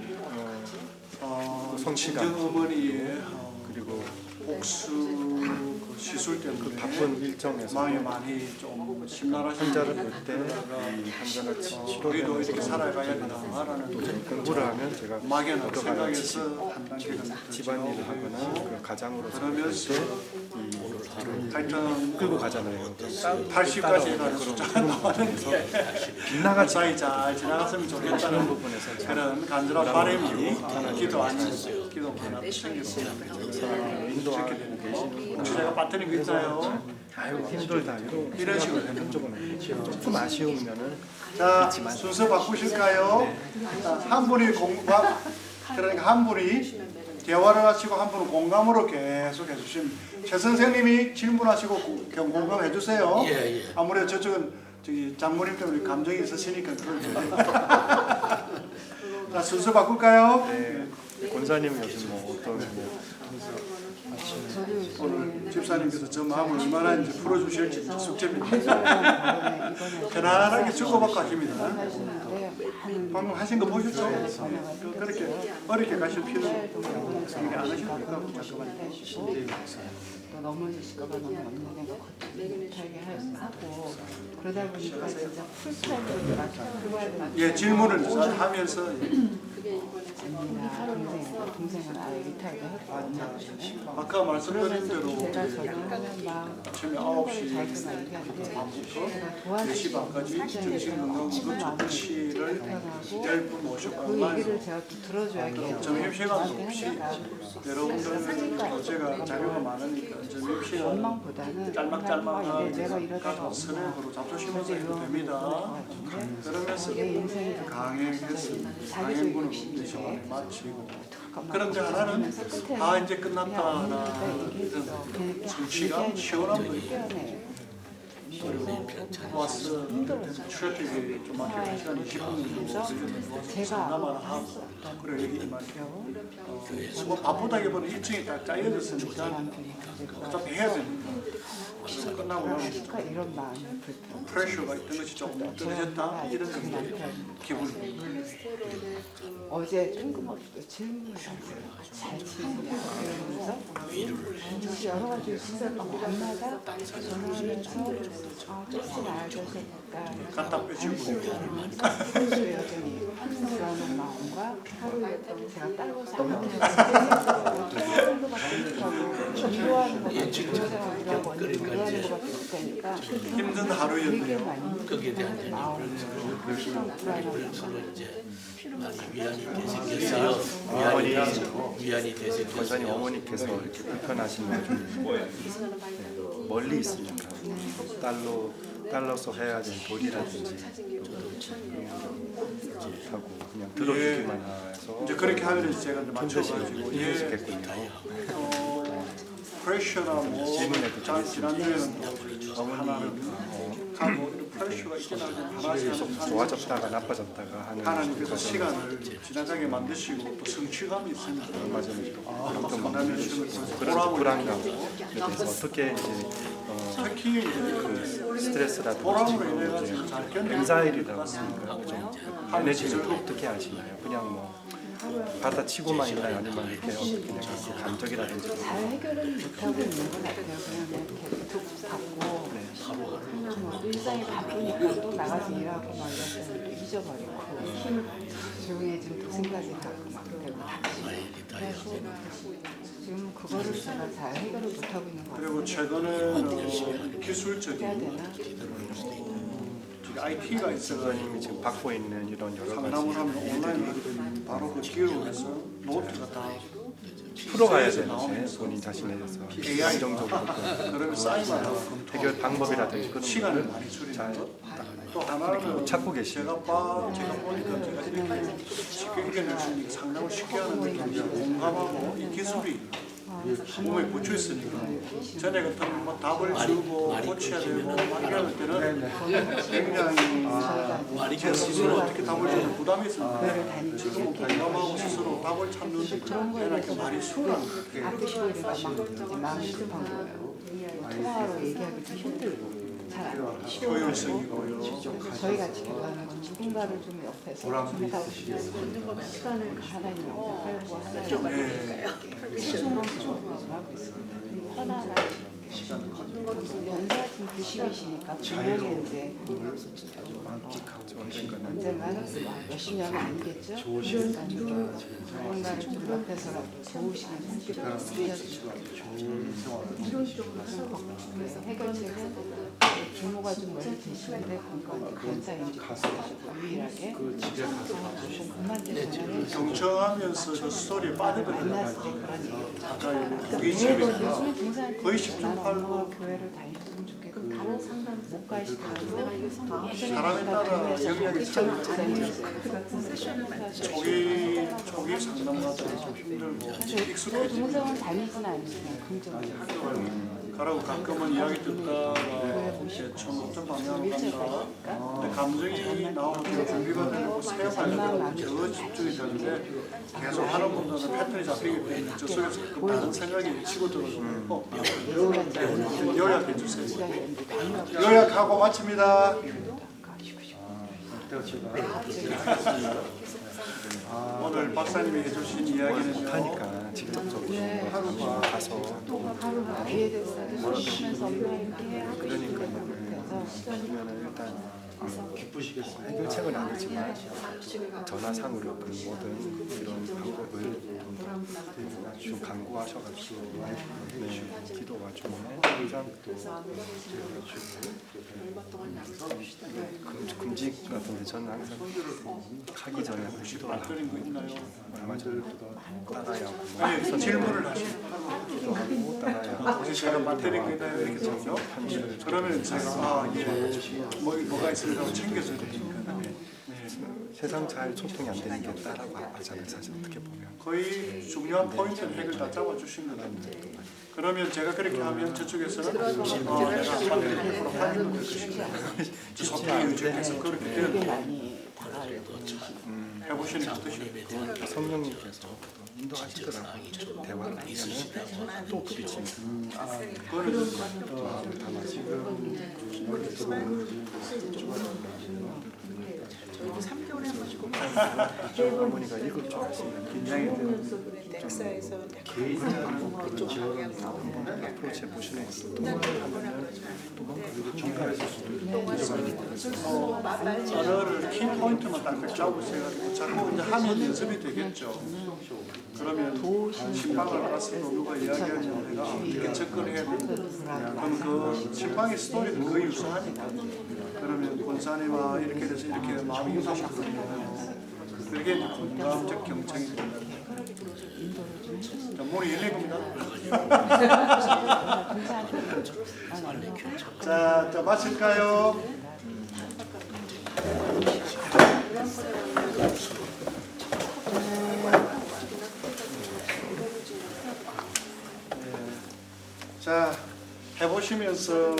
성취감 친정 어머니의 그리고 복수 그 시술 때문에 바쁜 일정에서 마음이 많이 좀 심란하신 환자를 볼 때 이 환자가 우리도 이렇게 치료되는 살아가야 되나라는 공부를 하면 제가 막연한 생각에서 한 단계가 집안일을 하거나 그 가장으로서 그러면서 하여튼 끌고 가잖아요. 80까지 가는 숫자가 나왔는데 빗나가지 사이 잘 지나갔으면 좋겠다는 부분에서 그런 간절한 바람이 기도 하나 생겼습니다. 인도하고 계시는 혹시 제가 빠뜨린 거 있나요? 아유 힘들다 이런 식으로 되는 쪽은 조금 아쉬우면은 자, 순서 바꾸실까요? 한 분이 그러니까 한 분이 대화를 하시고 한 분은 공감으로 계속 해주시면 최 선생님이 질문하시고 공감해 주세요. 예. 아무래도 저쪽은 저기 장모님 때문에 감정이 있으시니까 그런데. 자, 순서 바꿀까요? 네. 권사님 요즘 뭐 어떤 오늘 집사님께서 저 마음을 얼마나 이제 풀어주실지 숙제입니다. 편안하게 주고받고 하십니다. 방금 하신 거 보셨죠? 그렇게 어렵게 가실 필요는 생각 안 하실 필요가 또 넘어지실까봐 너무 없는 못하게 하고 그러다 보니까 진짜 풀타임으로 예, 질문을 하면서 동생은 아예 리타이드 했고 아까 말씀드린 대로 제가 전화하면 막 아침에 9시 반부터 4시 반까지 정신건강검진 조치를 10분 모셔가고 그 얘기를 제가 또 들어줘야겠죠. 점심시간도 없이 여러분들 제가 자료가 많으니까 점심시간 원망보다는 짤막짤막한 내가 이러다가 스냅으로 잡수시면서 해도 됩니다. 그러면서 강행분을 시간에 마치고 그런데 하나는 이제 끝났다나 이런 성취감, 시원함도 있고 와서 출퇴근이 좀 막히고 1시간 20분 정도 하고 그래 여기 뭐 바쁘다기보다 일정이 다 짜여졌으니까 어차피 해야 되니까 그럼 끝나고 나면 이런 마음이 프레셔가 있던 것이 조금 떨어졌다 이런 기분이 어제 뜬금없이 질문을 잘 치느냐 이러면서 여러 가지 있었던 밤마다 전화하면서 조금 알려주니까 갖다 빼주고 여전히 좋아하는 마음과 하루에 제가 따로 생각하는 것밖에 못하고 위로하는 것밖에 위로하는 것밖에 못하니까 힘든 하루였네요. 거기에 대한 불안함으로 이제 많이 위안이 되생겼어요. 위안이 되생겼어요. 권사님 어머니께서 이렇게 불편하신 와중에 멀리 있으니까 딸로 딸로서 해야 될 도리라든지 하고 그냥 들어주기만 해서 이제 그렇게 하면 제가 이제 맞춰가지고 힘드시겠군요. 프레셔나 뭐 질문에도 좀 지난주에는 또 하나는 가고 프레셔가 있긴 하지만 하나씩 좋아졌다가 나빠졌다가 하는 하나님께서 시간을 지나가게 만드시고 또 성취감이 있습니다. 맞아요. 또 만나면 지금 그런 불안감 그래서 어떻게 이제 특히 이제 그 스트레스라든지 보람으로 인해 가지고 잘 견디는 인사일이라고 하니까 좀 매니지를 어떻게 하시나요? 그냥 뭐 받아치고만 있나요? 아니면 이렇게 어떻게 그 감정이라든지 잘 해결은 못하고 있는 것 같아요. 그냥 계속 받고 뭐 일상이 바쁘니까 또 나가서 일하고 막 이랬었는데 잊어버리고 조용해지면 또 생각이 나고 막 되고 그래서 지금 그거를 제가 잘 해결을 못하고 있는 것 같아요. 그리고 최근에는 기술적인 IT가 있어가지고 지금 받고 있는 이런 여러 가지 상담을 하면 온라인 하게 되면 바로 그 기록에서 노트가 다 풀어가야 되는데 본인 자신에 대해서 AI 안정적으로 그러면 쌓이만 하고 해결 방법이라든지 그런 시간을 거를 많이 줄이는 잘 것. 또 하나는 찾고 계시는 제가 보니까 제가 이렇게 쉽게 이겨낼 수 있는 상담을 쉽게 하는 느낌이 공감하고 이 기술이 몸에 붙여 있으니까 전에 같은 뭐 답을 주고 고쳐야 되고 막 이럴 때는 굉장히 제 스스로 어떻게 답을 주는 부담이 있었는데 지금은 공감하고 스스로 답을 찾는 그런 게 많이 수월한 것 같아요. 아프시고 이러니까 막 이제 마음이 급한 거예요. 통화로 얘기하기도 힘들고 잘 안 효율성이고요. 그래서 저희 같이 기도하는 건 누군가를 좀 옆에서 좀 하다 보시면 시간을 하나님 앞에 팔고 하나님 소중한 좀 하고 있습니다. 편안한 연세가 좀 90이시니까 분명히 이제 언젠가는 몇십 년은 아니겠죠? 그러니까 누군가를 좀 옆에서라도 도우시는 손길을 빌려주시고 그래서 해결책은 부모가 좀 멀리 계시는데 간사인지 유일하게 그만데 전화를 경청하면서 그 스토리에 빠져들어요. 만났을 때 그런 얘기 아까 우리 집에서 거의 10중 8구 교회를 다니셨으면 좋겠고 다른 상담 못 가시더라도 사람에 따라 영향이 차이가 초기 상담마다 좀 힘들고 익숙해지고 동성은 다니진 않지만 긍정적으로 가라고 가끔은 이야기 듣다가 이제 좀 어떤 방향으로 간다. 근데 감정이 나오면 좀 준비가 되고 사용하려고 저 집중이 되는데 계속 하는 분들은 패턴이 잡히기 때문에 저 속에서 가끔 다른 생각이 치고 들어오고 요약해 주세요. 요약하고 마칩니다. 오늘 박사님이 해주신 이야기는 하니까 직접적으로 가서 하루가 뒤에 대해서 쉬면서 엄마 이렇게 하고 그러니까 싶어서 그러면은 일단 기쁘시겠어요. 해결책은 아니지만 전화상으로 모든 이런 방법을 좀 강구하셔가지고 기도 와중에 항상 또 금식 같은데 저는 항상 가기 전에 기도를 하고 얼마 전에도 따라야 하고 아니 질문을 하시고 기도하고 따라야 하고 제가 맞대는 거 있나요? 이렇게 적죠? 그러면 제가 뭐가 있으려고 챙겨줘야 되니까. 세상 잘 소통이 안 되는 게 따라고 하잖아요. 사실 어떻게 보면 거의 중요한 포인트는 핵을 다 잡아주신 것 같아요. 그러면 제가 그렇게 하면 저쪽에서는 내가 반대로 100% 확인도 될 것인가. 소통이 유지돼서 그렇게 되는 해보시는 게 어떠십니까? 성령님께서 인도하시더라고요. 대화를 하면 또 부딪힙니다. 그거는 어머니가 읽을 줄 아시면 긴장이 되는 넥사에서 그쪽 앞으로 제 보시는 언어를 키포인트만 딱 잡으셔가지고 자꾸 이제 하면 연습이 되겠죠. 그러면 신방을 알았을 때 누가 이야기하면 내가 어떻게 접근해야 되고 그럼 그 신방의 스토리도 거의 유사하니까 그러면 권사님아 이렇게 돼서 이렇게 마음이 유사시거든요. 그게 공감적 경청이 된다. 문이 열린 겁니다. 동사한테 자, 마칠까요? 자, 해보시면서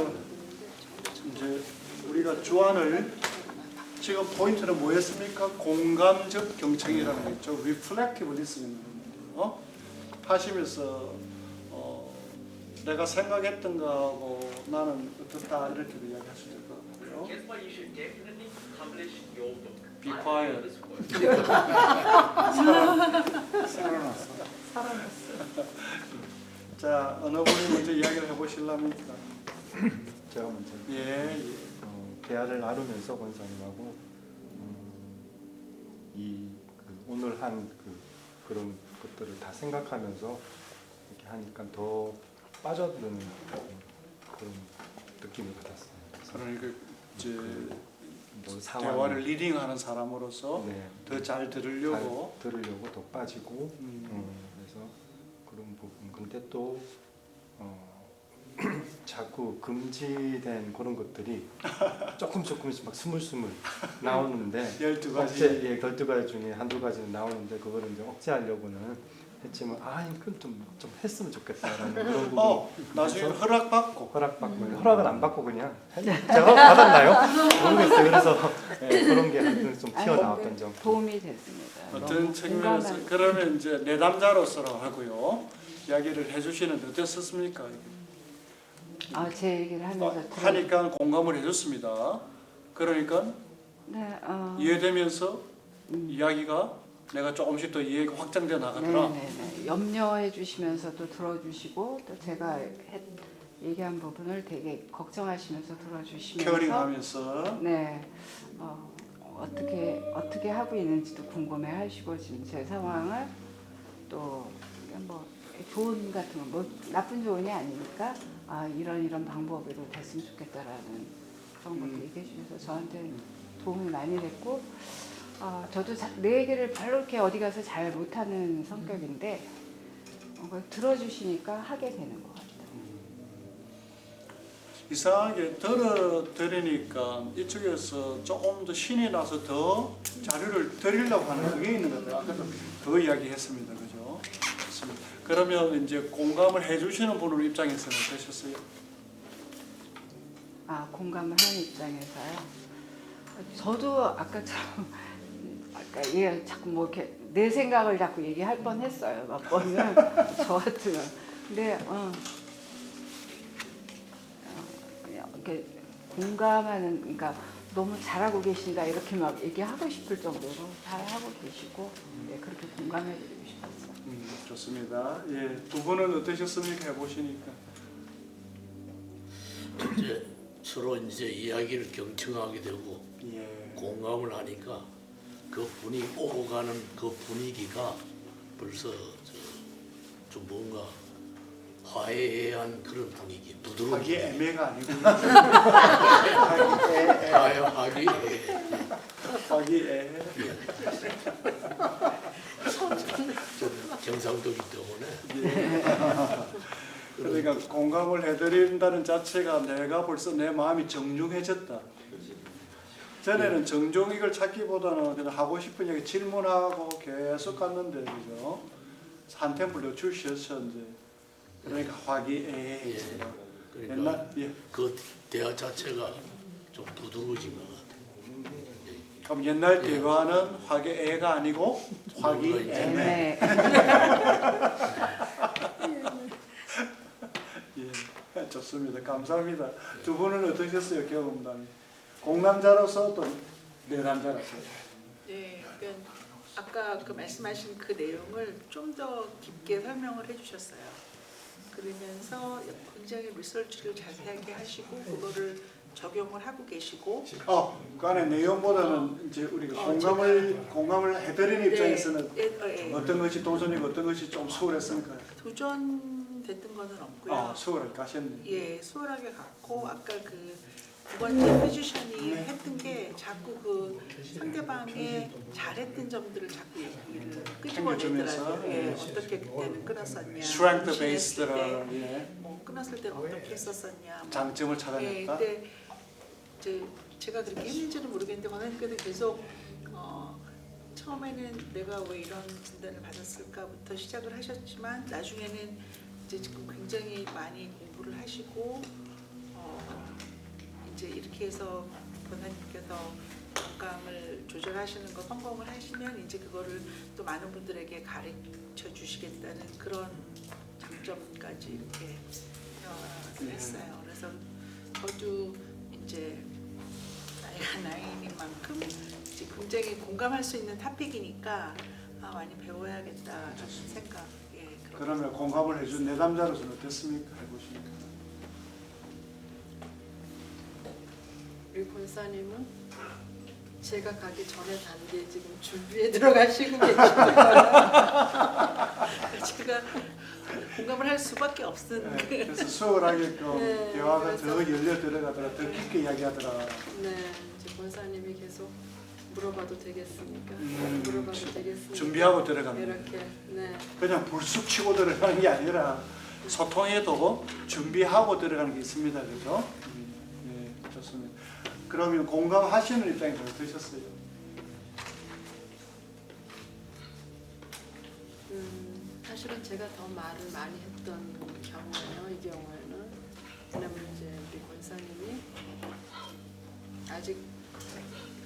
이제 우리가 주안을 지금 포인트는 뭐였습니까? 공감적 경청이라는 거 있죠. Reflective listening인데요. 하시면서 내가 생각했던 거하고 나는 어떻다 이렇게 이야기할 수 있을 것 같고요. Be quiet. 살아났어. 자, 어느 분이 먼저 이야기를 해보실랍니까? 제가 먼저 예. 대화를 나누면서 권사님하고 오늘 한 그런 것들을 다 생각하면서 이렇게 하니까 더 빠져드는 그런 느낌을 받았어요. 그러니까 이제 뭐 대화를 리딩하는 사람으로서 네. 더 잘 들으려고 더 빠지고 그래서 그런 부분. 근데 또 자꾸 금지된 그런 것들이 조금씩 막 스물스물 나오는데 12가지 12가지 중에 한두 가지는 나오는데 그거를 이제 억제하려고는 했지만 이건 좀 했으면 좋겠다라는 그런 부분. 나중에 허락받고 허락은 안 받고 그냥 제가 받았나요? 모르겠어요. 그래서 그런 게 하여튼 좀 튀어나왔던 점. 도움이 됐습니다. 어떤 측면에서 그러면 이제 내담자로서 하고요 이야기를 해주시는데 어땠습니까? 제 얘기를 하면서 하니까 공감을 해줬습니다. 그러니까 네, 이해되면서 이야기가 내가 조금씩 더 이해가 확장돼 나가더라. 네네네. 염려해 주시면서도 들어주시고 또 제가 얘기한 부분을 되게 걱정하시면서 들어주시면서 케어링하면서 네 어떻게 하고 있는지도 궁금해하시고 지금 제 상황을 또 뭐 조언 같은 거 뭐 나쁜 조언이 아니니까 이런 방법으로 됐으면 좋겠다라는 그런 것도 얘기해 주셔서 저한테 도움이 많이 됐고 저도 내 얘기를 별로 이렇게 어디 가서 잘 못하는 성격인데 들어주시니까 하게 되는 것 같아요. 이상하게 들으니까 이쪽에서 조금 더 신이 나서 더 자료를 드리려고 하는 그게 있는 것 같아요. 아까도 그 이야기했습니다. 그죠? 그러면 이제 공감을 해주시는 분의 입장에서는 어떠셨어요? 공감을 하는 입장에서요. 저도 아까처럼 얘 자꾸 뭐 이렇게 내 생각을 자꾸 얘기할 뻔했어요. 몇 번은 저 같으면. 근데 그냥 이렇게 공감하는 그러니까 너무 잘하고 계신다 이렇게 막 얘기하고 싶을 정도로 잘하고 계시고 그렇게 공감해드리고 싶었어요. 좋습니다. 예, 두 분은 어떠셨습니까? 해보시니까. 이제 서로 이제 이야기를 경청하게 되고 공감을 하니까 그 분위기 오고 가는 그 분위기가 벌써 좀 뭔가 화해한 그런 분위기, 부드러운 화기애애가 아니고 화기애애. 좀 경상도기 때문에. 그러니까 공감을 해드린다는 자체가 내가 벌써 내 마음이 정중해졌다. 전에는 정중 이걸 찾기보다는 그냥 하고 싶은 얘기 질문하고 계속 갔는데 그죠? 한 템포 늦추셔서 이제 그러니까 화기애애. 그러니까 그 대화 자체가 좀 부드러워진 것 같아요. 그럼 옛날 대화는 화기애애가 아니고 화기애애. 예, 좋습니다. 감사합니다. 두 분은 어떠셨어요, 경험담이? 공감자로서 또 내담자로서. 네, 그러니까 아까 그 말씀하신 그 내용을 좀 더 깊게 설명을 해주셨어요. 그러면서 굉장히 리서치를 자세하게 하시고 그거를 적용을 하고 계시고. 그 안에 내용보다는 이제 우리가 공감을 해드리는 입장에서는 어떤 것이 도전이고 어떤 것이 좀 수월했습니까? 도전됐던 거는 없고요. 수월하게 가셨네요. 예, 수월하게 갔고 아까 그 두 번째 포지션이 했던 게 자꾸 그 상대방의 잘했던 점들을 자꾸 얘기를 끄집어내더라고요. 예, 어떻게 그때는 끊었었냐. Strength 신했을 based라 때 예. 뭐 끊었을 때는 어떻게 했었었냐. 뭐. 장점을 예, 찾아냈다. 근데 이제 제가 그렇게 했는지는 모르겠는데 권사님께서 계속 처음에는 내가 왜 이런 진단을 받았을까부터 시작을 하셨지만 나중에는 이제 지금 굉장히 많이 공부를 하시고 이제 이렇게 해서 권사님께서 건강을 조절하시는 거 성공을 하시면 이제 그거를 또 많은 분들에게 가르쳐 주시겠다는 그런 장점까지 이렇게 했어요. 그래서 저도 이제 나이가 나이인 만큼 이제 굉장히 공감할 수 있는 토픽이니까 많이 배워야겠다는 생각. 예, 그러면 공감을 해준 내담자로서는 어땠습니까? 해보시니까. 우리 권사님은 제가 가기 전에 단계에 지금 준비에 들어가시고 계시는 제가 공감을 할 수밖에 없은. 네, 그래서 수월하게끔 네, 대화가 그래서- 더 열려 들어가더라, 더 깊게 이야기하더라. 네, 이제 권사님이 계속 물어봐도 되겠습니까? 물어봐도 되겠습니까? 준비하고 들어갑니다. 이렇게, 네. 그냥 불쑥 치고 들어가는 게 아니라 소통에도 준비하고 들어가는 게 있습니다. 그죠? 네, 좋습니다. 그러면 공감하시는 입장에서 어떠셨어요? 사실은 제가 더 말을 많이 했던 경우예요. 이 경우에는 왜냐면 이제 우리 권사님이 아직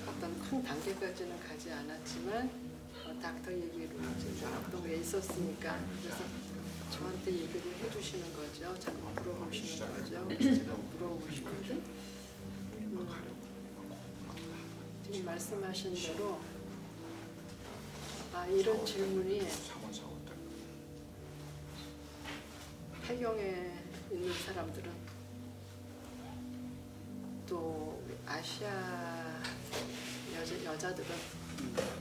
어떤 큰 단계까지는 가지 않았지만 닥터 얘기로 이제 어떤 게 있었으니까 그래서 저한테 얘기를 해주시는 거죠. 자꾸 물어보시는 거죠. 그래서 제가 물어보고 싶은데 지금 말씀하신 대로 이런 질문이 해경에 있는 사람들은 또 아시아 여자들은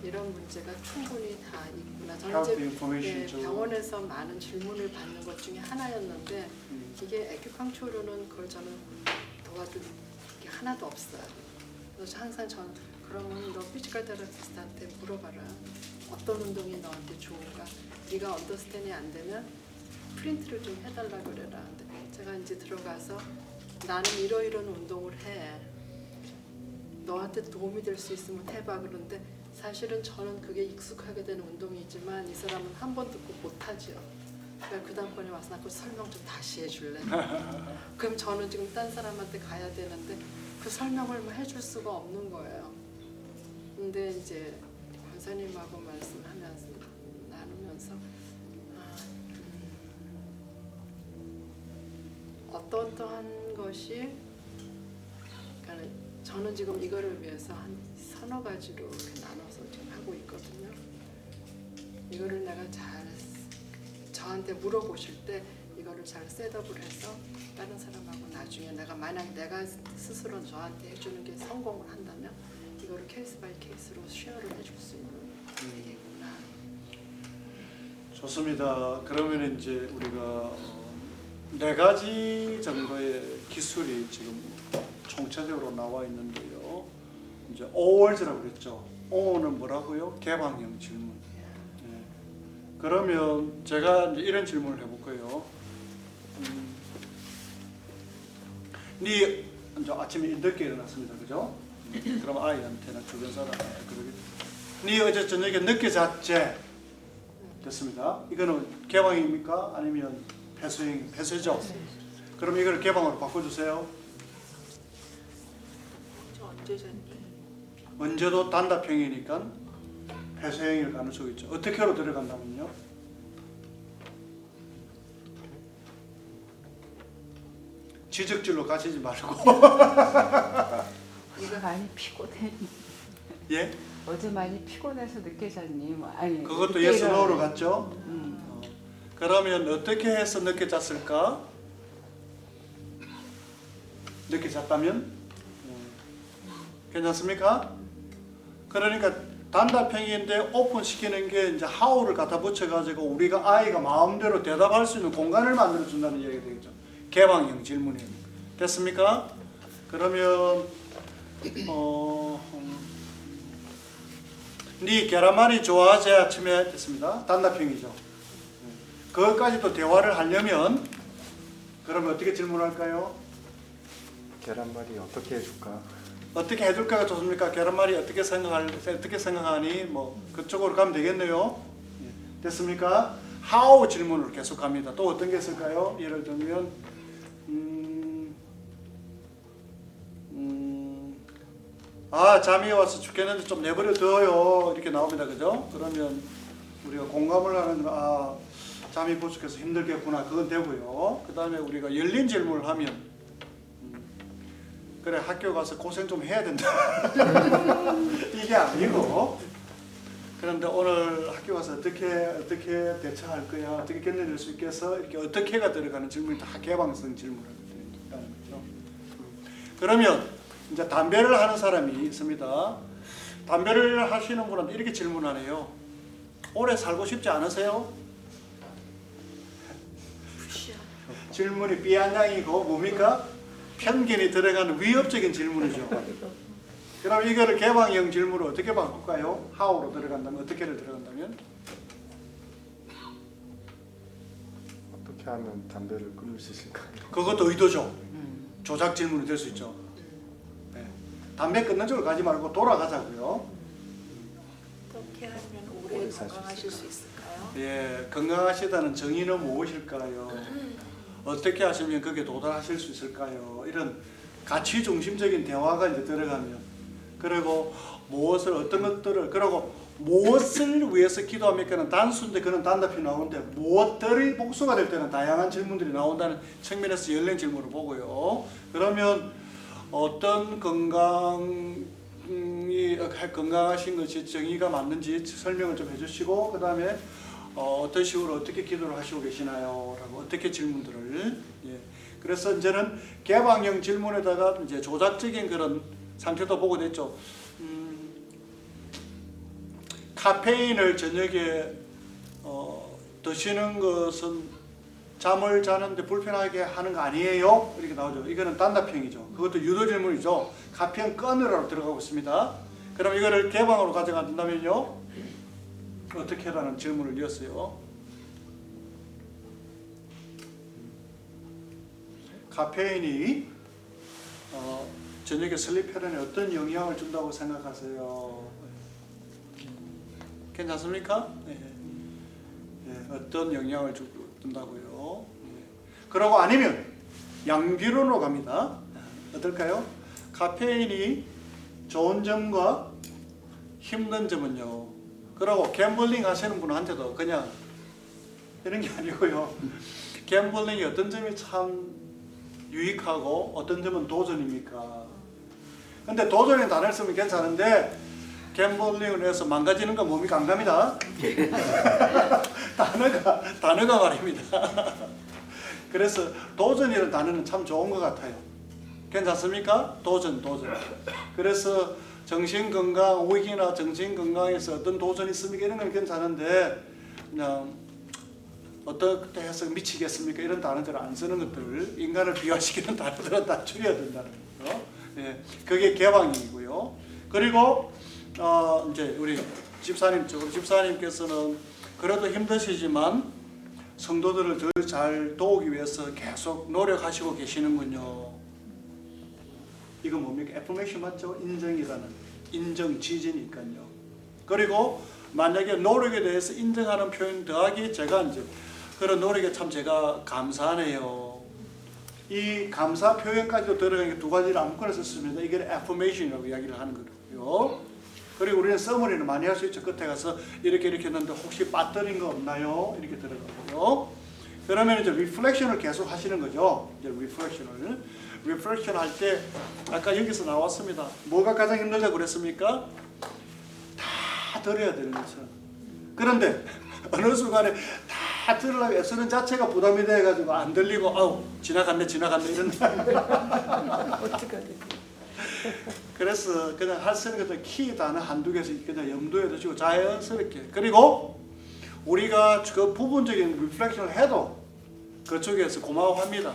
이런 문제가 충분히 다 있구나. 저는 이제 병원에서 많은 질문을 받는 것 중에 하나였는데 이게 에큐펑처로는 그걸 저는 도와줄 게 하나도 없어요. 그래서 항상 전 그러면 너 피지컬 테라피스트한테 물어봐라. 어떤 운동이 너한테 좋은가? 네가 언더스탠이 안 되면 프린트를 좀 해달라 그래라. 근데 제가 이제 들어가서 나는 이러이러한 운동을 해. 너한테 도움이 될 수 있으면 해봐. 그런데 사실은 저는 그게 익숙하게 된 운동이지만 이 사람은 한 번 듣고 못하죠. 그러니까 그 다음번에 와서 나 그 설명 좀 다시 해줄래? 그럼 저는 지금 딴 사람한테 가야 되는데 그 설명을 해줄 수가 없는 거예요. 근데 이제 권사님하고 말씀하면서 나누면서 어떠한 것이 그러니까 저는 지금 이거를 위해서 한 서너 가지로 이렇게 나눠서 지금 하고 있거든요. 이거를 내가 잘 저한테 물어보실 때 이거를 잘 셋업을 해서 다른 사람하고 나중에 만약 내가 스스로 저한테 해주는 게 성공을 한다면 이거를 케이스 바이 케이스로 쉐어를 해줄 수 있는 얘기구나. 좋습니다. 그러면 이제 우리가 4가지 정도의 기술이 지금 총체적으로 나와 있는데요. 이제 O월즈라고 그랬죠. O는 뭐라고요? 개방형 질문. 네. 그러면 제가 이제 이런 질문을 해볼 거예요. 네 이제 아침에 늦게 일어났습니다, 그죠? 그럼 아이한테나 주변 사람한테 그러겠죠. 네 어제 저녁에 늦게 잤지? 됐습니다. 이거는 개방입니까? 아니면 폐쇄죠? 그럼 이걸 개방으로 바꿔주세요. 저 언제 잤니? 언제도 단답형이니까 폐쇄형일 가능성이 있죠. 어떻게로 들어간다면요? 지적질로 가시지 말고. 이거 많이 피곤해. 예? 어제 많이 피곤해서 늦게 잤니? 뭐 아니. 그것도 예스 노로 갔죠? 그러면 어떻게 해서 늦게 잤을까? 늦게 잤다면? 괜찮습니까? 그러니까 단답형인데 오픈시키는 게 이제 how를 갖다 붙여가지고 우리가 아이가 마음대로 대답할 수 있는 공간을 만들어준다는 얘기가 되겠죠. 개방형 질문이. 됐습니까? 그러면 네 계란말이 좋아하지? 아침에 됐습니다. 단답형이죠. 그것까지도 대화를 하려면 그러면 어떻게 질문할까요? 계란말이 어떻게 해줄까? 어떻게 해줄까가 좋습니까? 계란말이 어떻게 생각하니? 뭐 그쪽으로 가면 되겠네요. 됐습니까? How 질문을 계속합니다. 또 어떤 게 있을까요? 예를 들면 잠이 와서 죽겠는데 좀 내버려 둬요. 이렇게 나옵니다. 그죠? 그러면 우리가 공감을 하는 잠이 부족해서 힘들겠구나. 그건 되고요. 그 다음에 우리가 열린 질문을 하면 그래 학교 가서 고생 좀 해야 된다. 이게 아니고 그런데 오늘 학교 가서 어떻게 대처할 거야? 어떻게 견뎌낼 수 있겠어? 이렇게 어떻게가 들어가는 질문이 다 개방성 질문이라는 거죠. 그러면 이제 담배를 하는 사람이 있습니다. 담배를 하시는 분한테 이렇게 질문하네요. 오래 살고 싶지 않으세요? 질문이 삐안양이고 뭡니까? 편견이 들어가는 위협적인 질문이죠. 그럼 이거를 개방형 질문으로 어떻게 바꿀까요? how로 들어간다면, 어떻게를 들어간다면? 어떻게 하면 담배를 끊을 수 있을까요? 그것도 의도죠. 조작 질문이 될 수 있죠. 네. 담배 끊는 쪽으로 가지 말고 돌아가자고요. 어떻게 하면 오래 건강하실 수 있을까요? 예, 건강하시다는 정의는 무엇일까요? 어떻게 하시면 거기에 도달하실 수 있을까요? 이런 가치 중심적인 대화가 이제 들어가면, 그리고 무엇을 어떤 것들을, 그리고 무엇을 위해서 기도합니까는 단수인데 그는 단답이 나오는데 무엇들이 복수가 될 때는 다양한 질문들이 나온다는 측면에서 열린 질문을 보고요. 그러면 어떤 건강하신 것이 정의가 맞는지 설명을 좀 해주시고, 그 다음에 어떤 식으로 어떻게 기도를 하시고 계시나요? 라고 어떻게 질문들을. 예. 그래서 이제는 개방형 질문에다가 이제 조작적인 그런 상태도 보고 됐죠. 카페인을 저녁에 드시는 것은 잠을 자는데 불편하게 하는 거 아니에요? 이렇게 나오죠. 이거는 단답형이죠. 그것도 유도 질문이죠. 카페인 끊으라고 들어가고 있습니다. 그럼 이거를 개방으로 가져간다면요? 어떻게 라는 질문을 이었어요. 카페인이 저녁에 슬립 패턴에 어떤 영향을 준다고 생각하세요? 괜찮습니까? 네. 네. 어떤 영향을 준다고요? 네. 그러고 아니면 양비론으로 갑니다. 어떨까요? 카페인이 좋은 점과 힘든 점은요. 그리고 갬블링 하시는 분한테도 그냥 이런 게 아니고요. 갬블링이 어떤 점이 참 유익하고 어떤 점은 도전입니까? 근데 도전이 단어를 쓰면 괜찮은데 갬블링을 해서 망가지는 건 뭡니까? 안 갑니다. 단어가 말입니다. 그래서 도전이라는 단어는 참 좋은 것 같아요. 괜찮습니까? 도전. 그래서 정신건강, 위기나 정신건강에서 어떤 도전이 있습니까? 이런 건 괜찮은데 그냥 어떻게 해서 미치겠습니까? 이런 단어들을 안 쓰는 것들, 인간을 비화시키는 단어들은 다 줄여야 된다는 거죠. 예, 그게 개방이고요. 그리고 이제 우리 집사님 쪽으로, 집사님께서는 그래도 힘드시지만 성도들을 더 잘 도우기 위해서 계속 노력하시고 계시는군요. 이건 뭡니까? 애프메이션 맞죠? 인정 지지니까요. 그리고 만약에 노력에 대해서 인정하는 표현 더하기 제가 이제 그런 노력에 참 제가 감사하네요. 이 감사 표현까지도 들어가는 게 두 가지를 아무거나 썼습니다. 이게 애프메이션이라고 이야기를 하는 거고요. 그리고 우리는 서머리는 많이 할 수 있죠. 끝에 가서 이렇게 했는데 혹시 빠뜨린 거 없나요? 이렇게 들어가고요. 그러면 이제 리플렉션을 계속 하시는 거죠. 이제 리플렉션 할 때 아까 여기서 나왔습니다. 뭐가 가장 힘들다고 그랬습니까? 다 들어야 되는 거죠. 그런데 어느 순간에 다 들으려고 애쓰는 자체가 부담이 돼가지고 안 들리고 아우 지나갔네 이런 어떻게 하지? 그래서 그냥 할 수 있는 것들 키 단어 한두 개씩 그냥 염두에 두시고 자연스럽게, 그리고 우리가 그 부분적인 리플렉션을 해도 그쪽에서 고마워합니다.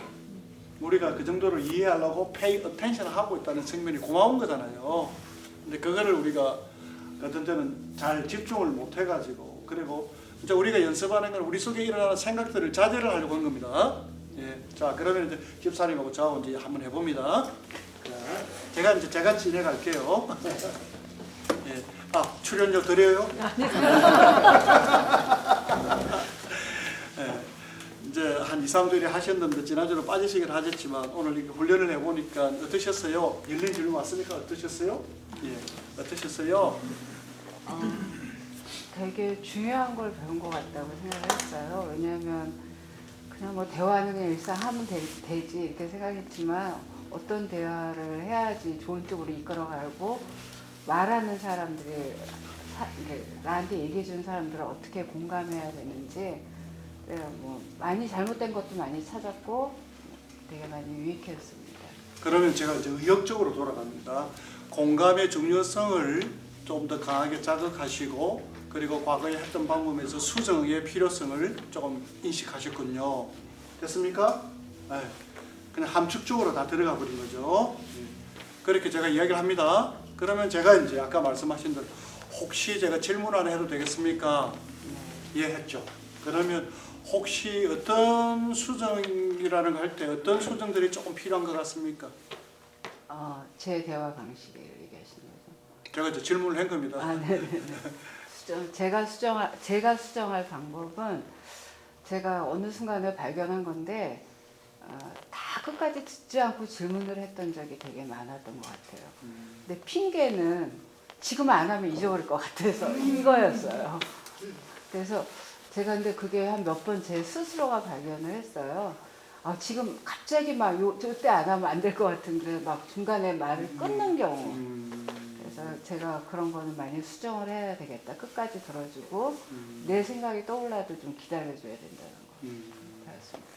우리가 그 정도로 이해하려고 pay attention 하고 있다는 측면이 고마운 거잖아요. 근데 그거를 우리가 어떤 때는 잘 집중을 못 해가지고, 그리고 이제 우리가 연습하는 건 우리 속에 일어나는 생각들을 자제를 하려고 한 겁니다. 예. 자, 그러면 이제 집사님하고 저하고 이제 한번 해봅니다. 자, 제가 진행할게요. 예. 아, 출연료 드려요? 예. 이제 한 2, 3주일에 하셨는데 지난주는 빠지시긴 하셨지만 오늘 이렇게 훈련을 해보니까 어떠셨어요? 열린 질문 왔으니까 어떠셨어요? 예. 어떠셨어요? 되게 중요한 걸 배운 것 같다고 생각했어요. 왜냐하면 그냥 뭐 대화는 그냥 일상 하면 되지 이렇게 생각했지만 어떤 대화를 해야지 좋은 쪽으로 이끌어가고 말하는 사람들이 나한테 얘기해 주는 사람들을 어떻게 공감해야 되는지 뭐 많이 잘못된 것도 많이 찾았고 되게 많이 유익했습니다. 그러면 제가 이제 의욕적으로 돌아갑니다. 공감의 중요성을 좀 더 강하게 자극하시고, 그리고 과거에 했던 방법에서 수정의 필요성을 조금 인식하셨군요. 됐습니까? 네. 그냥 함축적으로 다 들어가 버린 거죠. 네. 그렇게 제가 이야기를 합니다. 그러면 제가 이제 아까 말씀하신 대로 혹시 제가 질문 하나 해도 되겠습니까? 예, 했죠. 그러면 혹시 어떤 수정이라는 거 할 때 어떤 수정들이 조금 필요한 것 같습니까? 제 대화 방식을 얘기하시는 거죠. 제가 이제 질문을 한 겁니다. 네네네. 제가 수정할 방법은 제가 어느 순간에 발견한 건데 다 끝까지 듣지 않고 질문을 했던 적이 되게 많았던 것 같아요. 근데 핑계는 지금 안 하면 잊어버릴 것 같아서 이거였어요. 그래서 제가 근데 그게 한 몇 번 제 스스로가 발견을 했어요. 지금 갑자기 막 저때 안 하면 안 될 것 같은데 막 중간에 말을 끊는 경우. 그래서 제가 그런 거는 많이 수정을 해야 되겠다. 끝까지 들어주고 내 생각이 떠올라도 좀 기다려줘야 된다는 거. 알았습니다.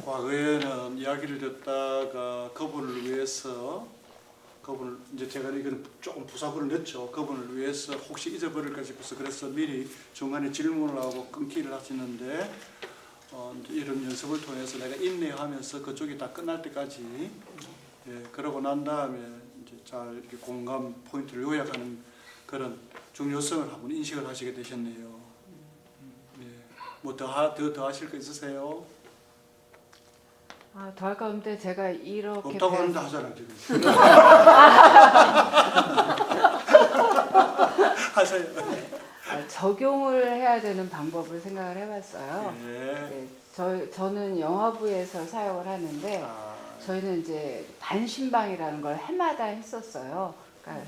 과거에는 이야기를 듣다가 그분을 위해서 이제 제가 이건 조금 부사구를 넣죠. 그분을 위해서 혹시 잊어버릴까 싶어서 그래서 미리 중간에 질문을 하고 끊기를 하시는데 이런 연습을 통해서 내가 인내하면서 그쪽이 다 끝날 때까지 그러고 난 다음에 이제 잘 이렇게 공감 포인트를 요약하는 그런 중요성을 한번 인식을 하시게 되셨네요. 뭐 더 하실 거 있으세요? 더 할 건데 제가 이렇게 없다고 하는데 하잖아 지금. 하세요. 적용을 해야 되는 방법을 생각을 해봤어요. 네, 저는 영화부에서 사역을 하는데 저희는 이제 반신방이라는 걸 해마다 했었어요. 그러니까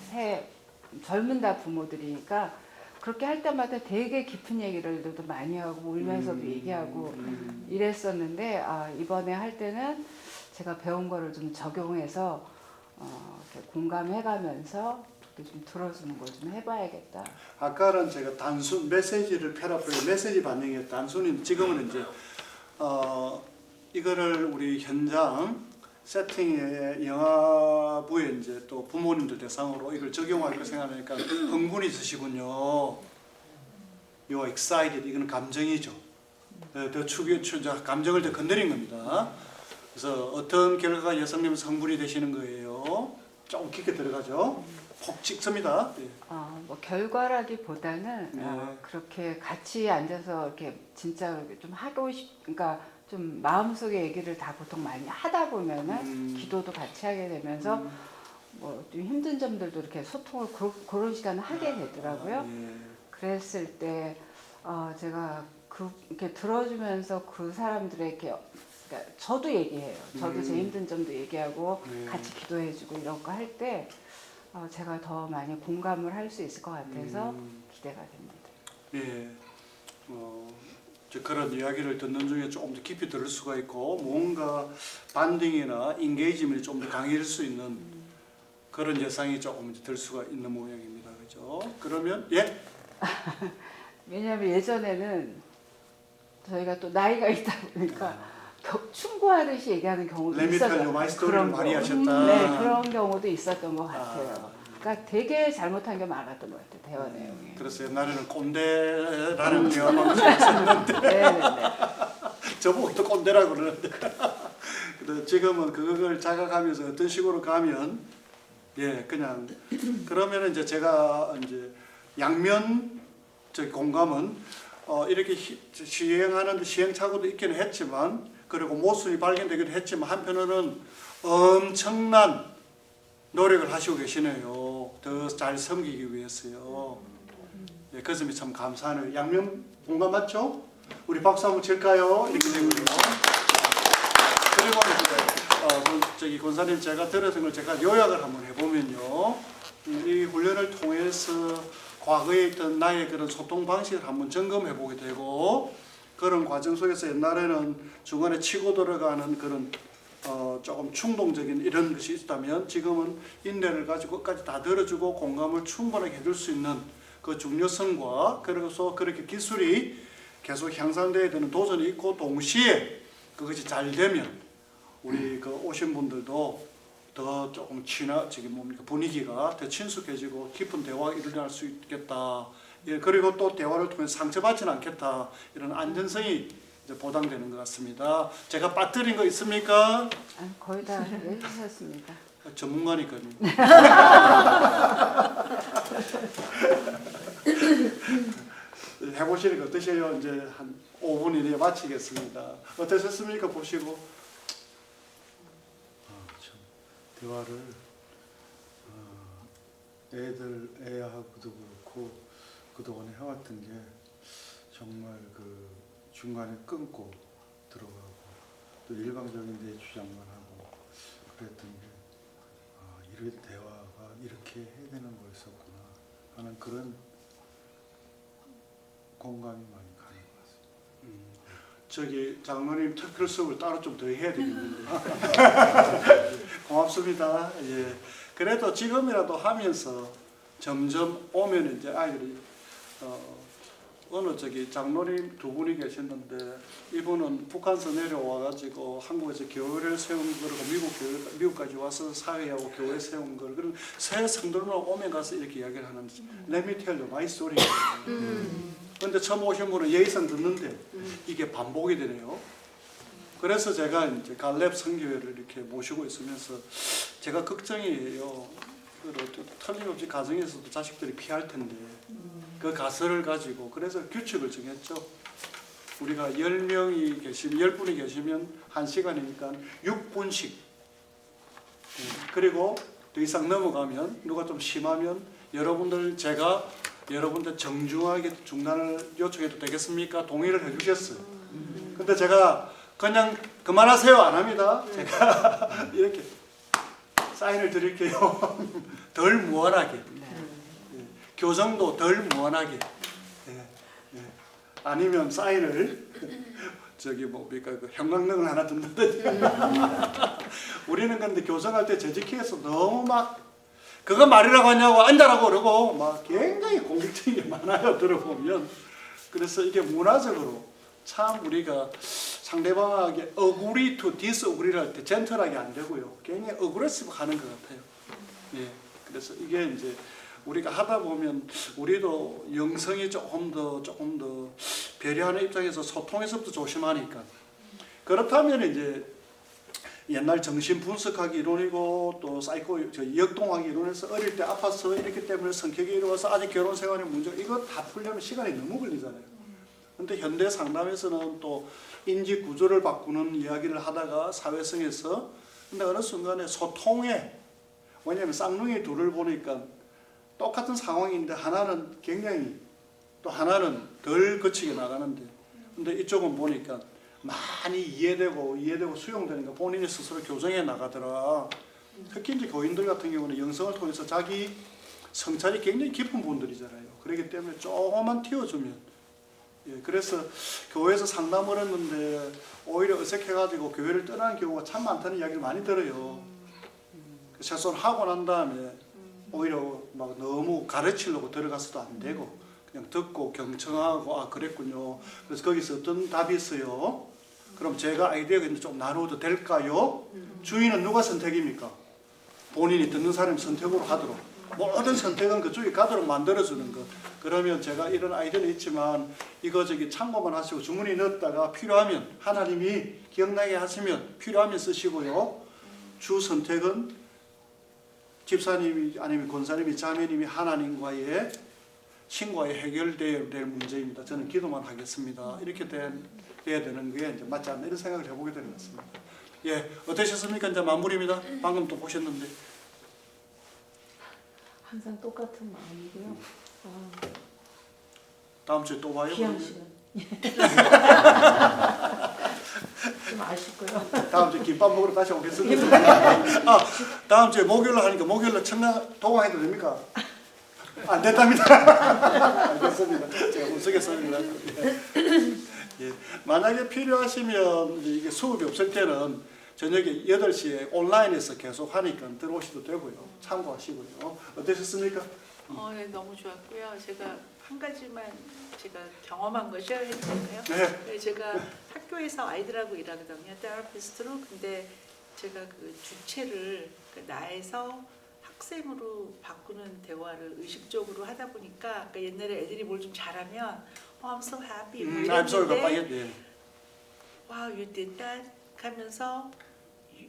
젊은 다 부모들이니까 그렇게 할 때마다 되게 깊은 얘기를 많이 하고 울면서도 얘기하고 이랬었는데 이번에 할 때는 제가 배운 거를 좀 적용해서 공감해가면서 좀 들어주는 걸 좀 해봐야겠다. 아까는 제가 단순 메시지를 패러프레이즈 메시지 반영이었 단순히 지금은 이제 이거를 우리 현장 세팅에 영화부에 이제 또 부모님들 대상으로 이걸 적용할 거 생각하니까 흥분이 있으시군요. You are excited. 이거는 감정이죠. 더 감정을 더 건드린 겁니다. 그래서 어떤 결과가 여성님 성분이 되시는 거예요? 조금 깊게 들어가죠. 폭 찍습니다. 뭐 결과라기보다는 그렇게 같이 앉아서 이렇게 진짜 좀 하고 그러니까 좀 마음속의 얘기를 다 보통 많이 하다 보면은 기도도 같이 하게 되면서 뭐 좀 힘든 점들도 이렇게 소통을 그런 시간을 하게 되더라고요. 그랬을 때 제가 이렇게 들어주면서 그 사람들에게 그러니까 저도 얘기해요. 저도 제 힘든 점도 얘기하고 같이 기도해주고 이런 거 할 때 제가 더 많이 공감을 할 수 있을 것 같아서 기대가 됩니다. 그런 이야기를 듣는 중에 조금 더 깊이 들을 수가 있고 뭔가 반딩이나 인게이지먼이 좀 더 강해질 수 있는 그런 예상이 조금 들 수가 있는 모양입니다. 그죠? 그러면 왜냐하면 예전에는 저희가 또 나이가 있다 보니까 충고하듯이 얘기하는 경우도 있었어요. 그런 많이 하셨다. 네, 그런 경우도 있었던 것 같아요. 그러니까 되게 잘못한 게 많았던 것 같아요. 대화 내용이. 그래서 옛날에는 꼰대라는 대화 방식이 있었는데 저보고 또 꼰대라고 그러는데 근데 지금은 그걸 자각하면서 어떤 식으로 가면 예 그냥 그러면은 이제 제가 이제 양면 공감은 이렇게 시행하는 시행착오도 있기는 했지만 그리고 모순이 발견되기도 했지만 한편으로는 엄청난 노력을 하시고 계시네요. 더 잘 섬기기 위해서요. 예, 그 점이 참 감사하네요. 양면 공감 맞죠? 우리 박수 한번 칠까요? 이렇게 되고요. 그리고 저기 권사님 제가 들었던 걸 제가 요약을 한번 해보면요. 이 훈련을 통해서 과거에 있던 나의 그런 소통 방식을 한번 점검해 보게 되고 그런 과정 속에서 옛날에는 중간에 치고 들어가는 그런 조금 충동적인 이런 것이 있다면 지금은 인내를 가지고 끝까지 다 들어주고 공감을 충분하게 해줄 수 있는 그 중요성과 그래서 그렇게 기술이 계속 향상되어야 되는 도전이 있고 동시에 그것이 잘 되면 우리 그 오신 분들도 더 조금 분위기가 더 친숙해지고 깊은 대화가 일어날 수 있겠다. 예, 그리고 또 대화를 통해 상처받지는 않겠다. 이런 안전성이 이제 보장되는 것 같습니다. 제가 빠뜨린 거 있습니까? 거의 다 해주셨습니다. 전문가니까요. 해보시니까 어떠세요? 이제 한 5분 이내에 마치겠습니다. 어떠셨습니까? 보시고. 대화를 애하고도 그렇고 그동안에 해왔던 게 정말 그 중간에 끊고 들어가고 또 일방적인 내 주장만 하고 그랬던 게 이런 대화가 이렇게 해야 되는 거였었구나 하는 그런 공감이 많이 가는 것 같습니다. 저기 장로님 특별 수업을 따로 좀 더 해야 되겠는데. 고맙습니다. 예. 그래도 지금이라도 하면서 점점 오면 이제 아이들이 어느 저기 장로님 두 분이 계셨는데 이분은 북한에서 내려와 가지고 한국에서 교회를 세운 거고 미국까지 와서 사회하고 교회 세운 걸 그런 새 성도들만 오면 가서 이렇게 이야기를 하는 Let me tell you my story. 그런데 처음 오신 분은 예의상 듣는데 이게 반복이 되네요. 그래서 제가 이제 갈렙 선교회를 이렇게 모시고 있으면서 제가 걱정이에요. 틀림없이 가정에서도 자식들이 피할 텐데 그 가설을 가지고 그래서 규칙을 정했죠. 우리가 10명이 계시면 10분이 계시면 1시간이니까 6분씩. 그리고 더 이상 넘어가면 누가 좀 심하면 제가 여러분들 정중하게 중단을 요청해도 되겠습니까? 동의를 해주셨어요. 근데 제가 그냥 그만하세요 안 합니다. 제가 이렇게 사인을 드릴게요. 덜 무한하게. 예. 교정도 덜 무한하게. 예. 예. 아니면 사인을 저기 뭡니까 그 형광등을 하나 든다든지. 우리는 근데 교정할 때 재직회에서 너무 막 그거 말이라고 하냐고 앉아라고 그러고 막 굉장히 공격적인 게 많아요. 들어보면. 그래서 이게 문화적으로 참 우리가 상대방에게 agree to disagree 할 때 젠틀하게 안 되고요. 굉장히 aggressive 하는 것 같아요. 예. 그래서 이게 이제 우리가 하다 보면 우리도 영성이 조금 더 배려하는 입장에서 소통에서부터 조심하니까. 그렇다면 이제 옛날 정신 분석하기 이론이고 또 역동하기 이론에서 어릴 때 아파서 이렇기 때문에 성격이 이루어서 아직 결혼 생활에 문제 이거 다 풀려면 시간이 너무 걸리잖아요. 근데 현대 상담에서는 또 인지 구조를 바꾸는 이야기를 하다가 사회성에서 근데 어느 순간에 소통에 왜냐하면 쌍둥이 둘을 보니까 똑같은 상황인데 하나는 굉장히 또 하나는 덜 거치게 나가는데 근데 이쪽은 보니까 많이 이해되고 수용되니까 본인이 스스로 교정해 나가더라. 특히 이제 교인들 같은 경우는 영성을 통해서 자기 성찰이 굉장히 깊은 분들이잖아요. 그렇기 때문에 조금만 튀어주면 예, 그래서 교회에서 상담을 했는데 오히려 어색해가지고 교회를 떠나는 경우가 참 많다는 이야기를 많이 들어요. 최소한 하고 난 다음에 오히려 막 너무 가르치려고 들어가서도 안 되고 그냥 듣고 경청하고 아 그랬군요. 그래서 거기서 어떤 답이 있어요? 그럼 제가 아이디어가 있는데 좀 나누어도 될까요? 주인은 누가 선택입니까? 본인이 듣는 사람이 선택으로 하도록. 모든 선택은 그쪽이 가도록 만들어주는 것. 그러면 제가 이런 아이디어는 있지만 이거 저기 참고만 하시고 주머니 넣었다가 필요하면 하나님이 기억나게 하시면 필요하면 쓰시고요. 주 선택은 집사님이 아니면 권사님이 자매님이 하나님과의 신과의 해결돼야 될 문제입니다. 저는 기도만 하겠습니다. 이렇게 돼야 되는 게 이제 맞지 않나 이런 생각을 해보게 되는 것 같습니다. 예, 어떠셨습니까? 이제 마무리입니다. 방금 또 보셨는데. 항상 똑같은 마음이고요. 다음 주에 또 봐요. 귀한 시간. 좀 아쉽고요. 다음 주에 김밥 먹으러 다시 오겠습니다. 다음 주에 목요일로 하니까 목요일로 청라 도강해도 됩니까? 안 됐답니다. 알겠습니다. 제가 못 쓰겠습니다. 예. 만약에 필요하시면 이게 수업이 없을 때는 저녁에 8시에 온라인에서 계속 하니까 들어오셔도 되고요. 참고하시고요. 어떠셨습니까? 네, 너무 좋았고요. 제가 한 가지만 제가 경험한 거 쉐어해도 될까요? 네. 제가 학교에서 아이들하고 일하거든요. 테라피스트로. 근데 제가 그 주체를 나에서 학생으로 바꾸는 대화를 의식적으로 하다 보니까 그러니까 옛날에 애들이 뭘 좀 잘하면 I'm so happy 뭐 I'm so 이랬는데 happy. wow you did that 하면서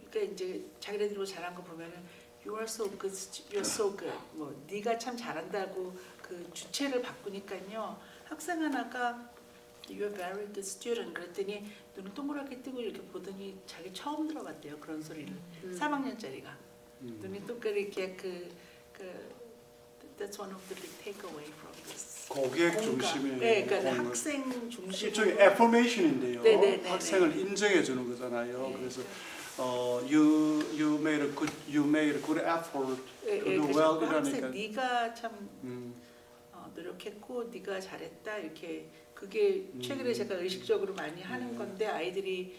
그러니까 이제 자기네들이 뭐 잘한 거 보면은 You are so good, you're so good. 뭐 네가 참 잘한다고 그 주체를 바꾸니까요. 학생 하나가 You're very good student. 그랬더니 눈을 동그랗게 뜨고 이렇게 보더니 자기 처음 들어봤대요. 그런 소리를. 3학년짜리가 눈이 동그랗게 That's one of the big takeaway from this. 고객 중심의 네, 그러니까 학생 중심. 일종의 애포메이션인데요. 네네네. 학생을 인정해 주는 거잖아요. 네. 그래서 you made a good effort to do well 이러니까. 네가 참 노력했고 네가 잘했다 이렇게 그게 최근에 제가 의식적으로 많이 하는 건데 아이들이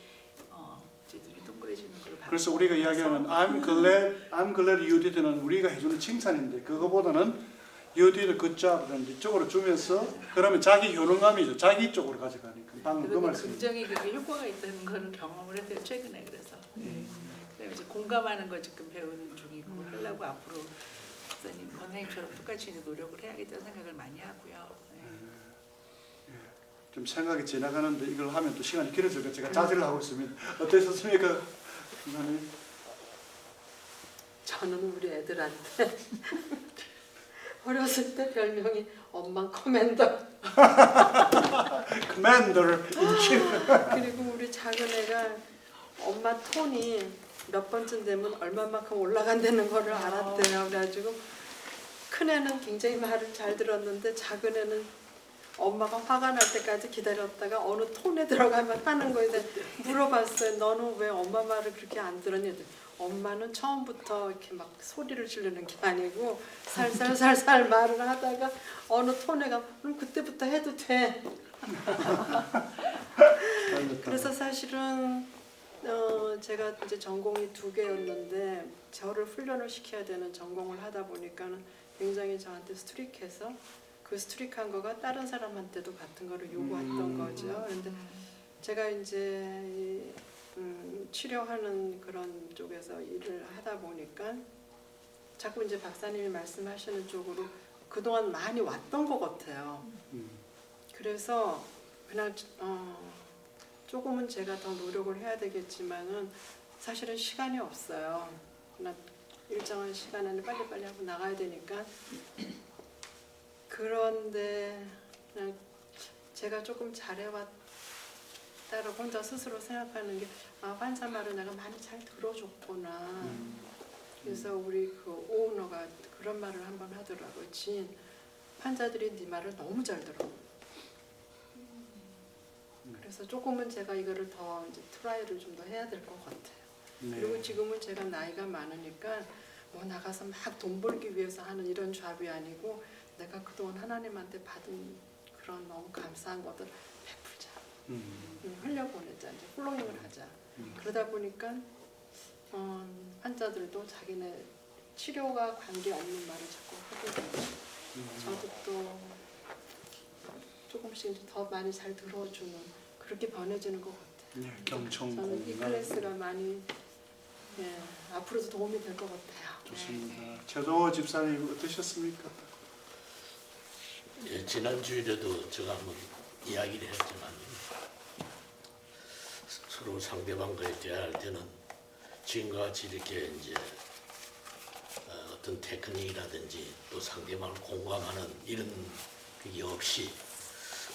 이제 눈이 동그래지는 걸 그래서 우리가 이야기하는 I'm glad you did는 우리가 해주는 칭찬인데 그거보다는 you did a good job는 이쪽으로 주면서 그러면 자기 효능감이죠. 자기 쪽으로 가져가니까. 방금 그 말씀. 굉장히 그게 효과가 있다는 거를 경험을 했어요. 최근에 그래서. 그다음에 이제 공감하는 거 지금 배우는 중이고 하려고 앞으로 선생님처럼 똑같이 노력을 해야겠다는 생각을 많이 하고요. 좀 생각이 지나가는데 이걸 하면 또 시간이 길어져서 제가 자제를 하고 있습니다. 어떠셨습니까? 저는 우리 애들한테 어렸을 때 별명이 엄마 커맨더. 커맨더 인치. 그리고 우리 작은 애가 엄마 톤이 몇 번쯤 되면 얼마만큼 올라간다는 거를 알았대요. 그래가지고 큰 애는 굉장히 말을 잘 들었는데 작은 애는 엄마가 화가 날 때까지 기다렸다가 어느 톤에 들어가면 하는 거에 대해 물어봤어요. 너는 왜 엄마 말을 그렇게 안 들었니? 엄마는 처음부터 이렇게 막 소리를 지르는 게 아니고 살살살살 말을 하다가 어느 톤에 가면 그럼 그때부터 해도 돼. 그래서 사실은 제가 이제 전공이 2개였는데 저를 훈련을 시켜야 되는 전공을 하다 보니까는 굉장히 저한테 스트릭해서 그 스트릭한 거가 다른 사람한테도 같은 거를 요구했던 거죠. 그런데 제가 이제 치료하는 그런 쪽에서 일을 하다 보니까 자꾸 이제 박사님이 말씀하시는 쪽으로 그동안 많이 왔던 것 같아요. 그래서 그냥 조금은 제가 더 노력을 해야 되겠지만은 사실은 시간이 없어요. 그냥 일정한 시간에는 빨리빨리 하고 나가야 되니까. 그런데 그냥 제가 조금 잘해왔다고 혼자 스스로 생각하는 게 환자 말을 내가 많이 잘 들어줬구나. 그래서 우리 그 오너가 그런 말을 한번 하더라고요. 진, 환자들이 네 말을 너무 잘 들어. 그래서 조금은 제가 이거를 더 이제 트라이를 좀 더 해야 될 것 같아요. 네. 그리고 지금은 제가 나이가 많으니까 뭐 나가서 막 돈 벌기 위해서 하는 이런 잡이 아니고 내가 그동안 하나님한테 받은 그런 너무 감사한 것들 베풀자. 흘려보내자. 이제 플로잉을 하자. 그러다 보니까 환자들도 자기네 치료가 관계없는 말을 자꾸 하게 되고 저도 또 조금씩 더 많이 잘 들어주는 그렇게 변해지는 것 같아요. 경청 저는 이 클래스가 많이 예, 앞으로도 도움이 될 것 같아요. 좋습니다. 최동호 집사님 어떠셨습니까? 예, 지난 주일에도 제가 한번 이야기를 했지만 서로 상대방과의 대화할 때는 지금과 같이 이렇게 이제 어떤 테크닉이라든지 또 상대방을 공감하는 이런 게 없이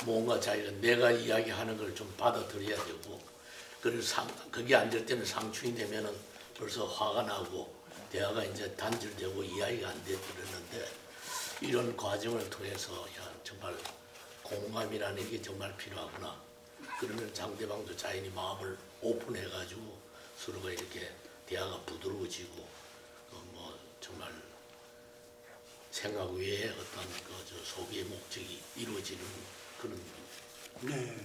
뭔가 자기가 내가 이야기하는 걸 좀 받아들여야 되고, 그래서 그게 안 될 때는 상충이 되면은 벌써 화가 나고 대화가 이제 단절되고 이야기가 안 되는데, 이런 과정을 통해서 야 정말 공감이라는 게 정말 필요하구나. 그러면 상대방도 자연히 마음을 오픈해가지고 서로가 이렇게 대화가 부드러워지고 뭐 정말 생각 외에 어떤 저 소비의 목적이 이루어지는 그런 네.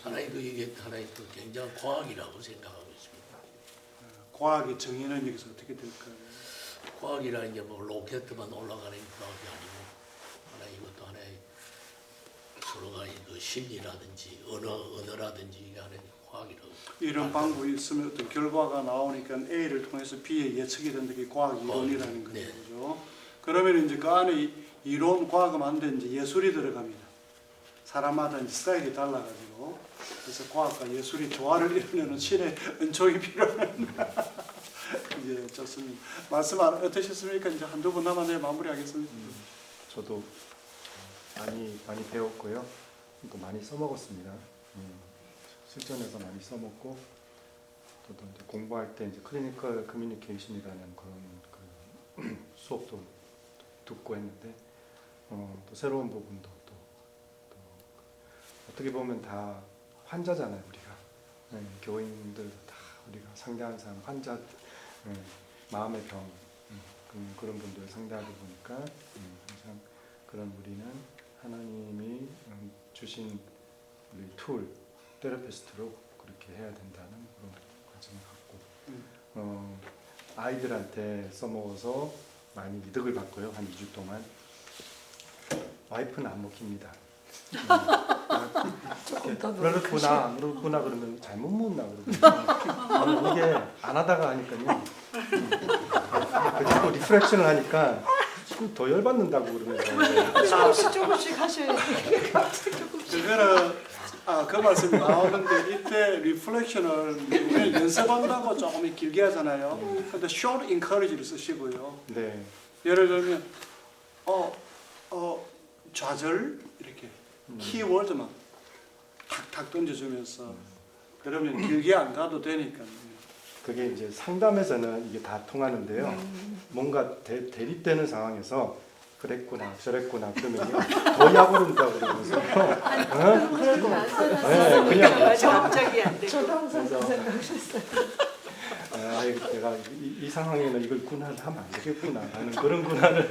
하나의 이게 하나의 굉장한 과학이라고 생각하고 있습니다. 과학의 정의는 여기서 어떻게 될까요? 과학이라는 게 뭐 로켓만 올라가는 과학이 아니고 하나 이것도 하나의 서로가 그 심리라든지 언어라든지 이게 하나의 과학이라고. 이런 방법이 있으면 어떤 결과가 나오니까 A를 통해서 B의 예측이 된다. 게 과학 이론이라는 거죠. 네. 그러면 이제 그 안에 이론 과학은 안 되는데 예술이 들어갑니다. 사람마다 이제 스타일이 달라가지고 그래서 과학과 예술이 조화를 이루는 신의 은총이 필요한. 예, 좋습니다. 말씀 어떠셨습니까? 이제 한두 분 남았네요. 마무리하겠습니다. 저도 많이 배웠고요. 또 많이 써먹었습니다. 실전에서 많이 써먹고, 또 이제 공부할 때 이제 클리니컬 커뮤니케이션이라는 그런 수업도 듣고 했는데, 또 새로운 부분도 또 어떻게 보면 다 환자잖아요, 우리가. 교인들 다 우리가 상대하는 사람 환자, 마음의 병, 그런 분들을 상대하다 보니까 항상 그런 우리는 하나님이 주신 우리 툴, 테라피스트로 그렇게 해야 된다는 그런 관점을 갖고, 아이들한테 써먹어서 많이 이득을 봤고요. 한 2주 동안. 와이프는 안 먹힙니다. 그렇구나 그러면 잘못 먹나 그러거든요. 이게 안 하다가 하니까요. 그리고 리프렉션을 하니까 더 열받는다고 그러면서 조금씩 하셔야 돼요. 그거는 그 말씀이 나오는데 이때 리플렉션을 우리 연습한다고 조금 길게 하잖아요. 근데 short encourage를 쓰시고요. 네. 예를 들면 좌절 이렇게 키워드만 탁탁 던져주면서 그러면 길게 안 가도 되니까. 그게 이제 상담에서는 이게 다 통하는데요. 뭔가 대립되는 상황에서 그랬구나 저랬구나 그러면 더 약오른다고 그러면서 그럴 것 같아요. 네, 그냥 갑자기 안 돼. 저도 항상 그 생각했어요. 내가 이 상황에는 이걸 군화를 하면 안 되겠구나 하는 그런 군화를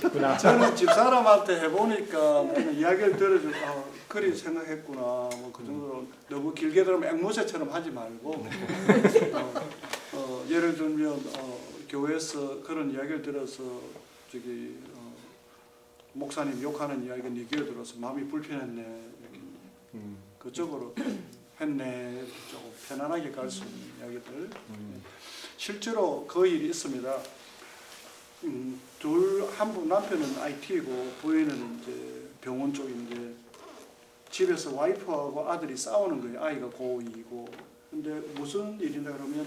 했구나. 저는 집사람한테 해보니까 이야기를 들어주고 그리 생각했구나 뭐 그 정도로 너무 길게 들으면 앵무새처럼 하지 말고 예를 들면 교회에서 그런 이야기를 들어서 저기 목사님 욕하는 이야기가 네 귀에 들어서 마음이 불편했네 이렇게 그쪽으로 했네 조금 편안하게 갈 수 있는 이야기들 실제로 그 일이 있습니다. 한 분 남편은 IT고 부인은 이제 병원 쪽인데 집에서 와이프하고 아들이 싸우는 거예요. 아이가 고2이고 근데 무슨 일이냐 그러면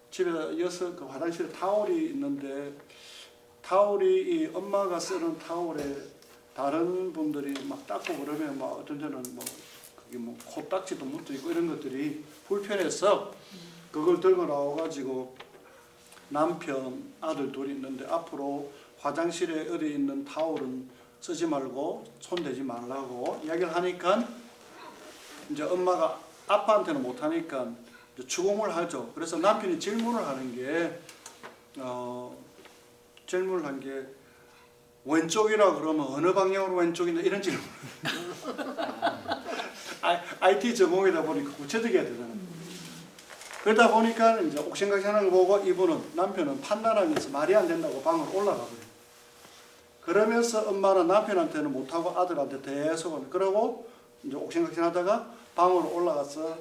집에 그 화장실에 타올이 있는데 타올이 이 엄마가 쓰는 타올에 다른 분들이 막 닦고 그러면 막 어떤 데는 뭐 그게 뭐 코딱지도 묻어 있고 이런 것들이 불편해서 그걸 들고 나와가지고 남편 아들 둘이 있는데 앞으로 화장실에 어디 있는 타올은 쓰지 말고 손 대지 말라고 이야기를 하니까 이제 엄마가 아빠한테는 못하니까 추궁을 하죠. 그래서 남편이 질문을 하는 게 질문을 한 게 왼쪽이라 그러면 어느 방향으로 왼쪽이냐 이런 질문을 IT 전공이다 보니까 구체적이어야 되잖아요. 그러다 보니까 이제 옥신각신하는 거 보고 이분은 남편은 판단하면서 말이 안 된다고 방으로 올라가 버려요. 그러면서 엄마는 남편한테는 못하고 아들한테 계속 그러고 이제 옥신각신하다가 방으로 올라가서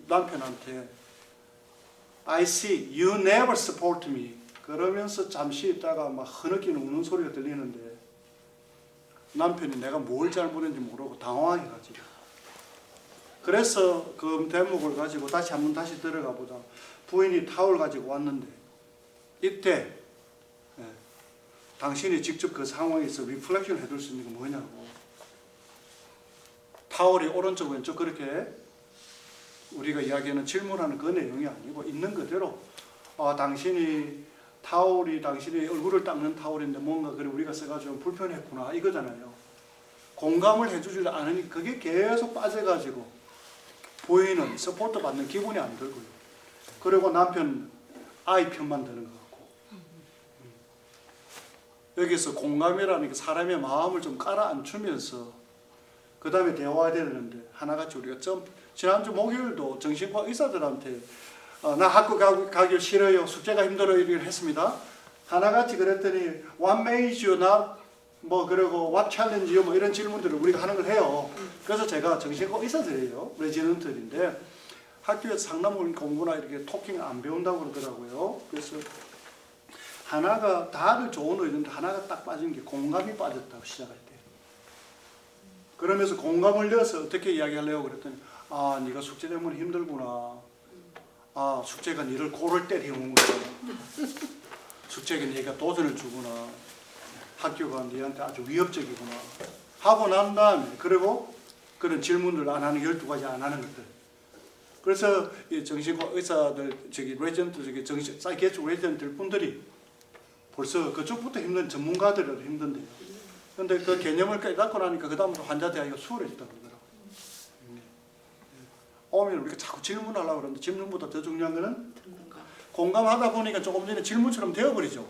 남편한테 I see you never support me. 그러면서 잠시 있다가 막 흐느끼는 우는 소리가 들리는데 남편이 내가 뭘 잘못했는지 모르고 당황해가지고 그래서 그 대목을 가지고 다시 들어가 보자. 부인이 타월 가지고 왔는데 이때 당신이 직접 그 상황에서 리플렉션 해둘 수 있는 게 뭐냐고. 타월이 오른쪽 왼쪽 그렇게 우리가 이야기하는 질문하는 그 내용이 아니고 있는 그대로 당신이 타월이 당신이 얼굴을 닦는 타월인데 뭔가 그래 우리가 써가지고 불편했구나 이거잖아요. 공감을 해주지 않으니 그게 계속 빠져가지고 부인은 서포트 받는 기분이 안 들고요. 그리고 남편 아이 편만 드는 것 같고 여기서 공감이라는 게 사람의 마음을 좀 깔아앉히면서 그 다음에 대화해야 되는데 하나같이 우리가 지난주 목요일도 정신과 의사들한테 나 학교 가기 싫어요. 숙제가 힘들어요. 이렇게 했습니다. 하나같이 그랬더니 what made you not 뭐 그리고 what challenge you 뭐 이런 질문들을 우리가 하는 걸 해요. 그래서 제가 정신과 의사들이에요. 레지던트인데 학교에서 상담을 공부나 이렇게 토킹 안 배운다고 그러더라고요. 그래서 하나가 다들 좋은 의도인데 하나가 딱 빠진 게 공감이 빠졌다고 시작할 때. 그러면서 공감을 넣어서 어떻게 이야기하려고 그랬더니 네가 숙제 때문에 힘들구나. 숙제가 너를 골을 때리는 거구나. 숙제가 네가 도전을 주구나. 학교가 너한테 아주 위협적이구나. 하고 난 다음에 그리고 그런 질문들 안 하는 12가지 안 하는 것들. 그래서 이 정신과 의사들 레전트 사이키애트릭 레전트 분들이 벌써 그쪽부터 힘든 전문가들이라도 힘든데요. 그런데 그 개념을 깨닫고 나니까 그 다음부터 환자 대하기가 수월해졌다고 그러더라고요. 오면 우리가 자꾸 질문하려고 그러는데 질문보다 더 중요한 거는 공감하다 보니까 조금 전에 질문처럼 되어버리죠.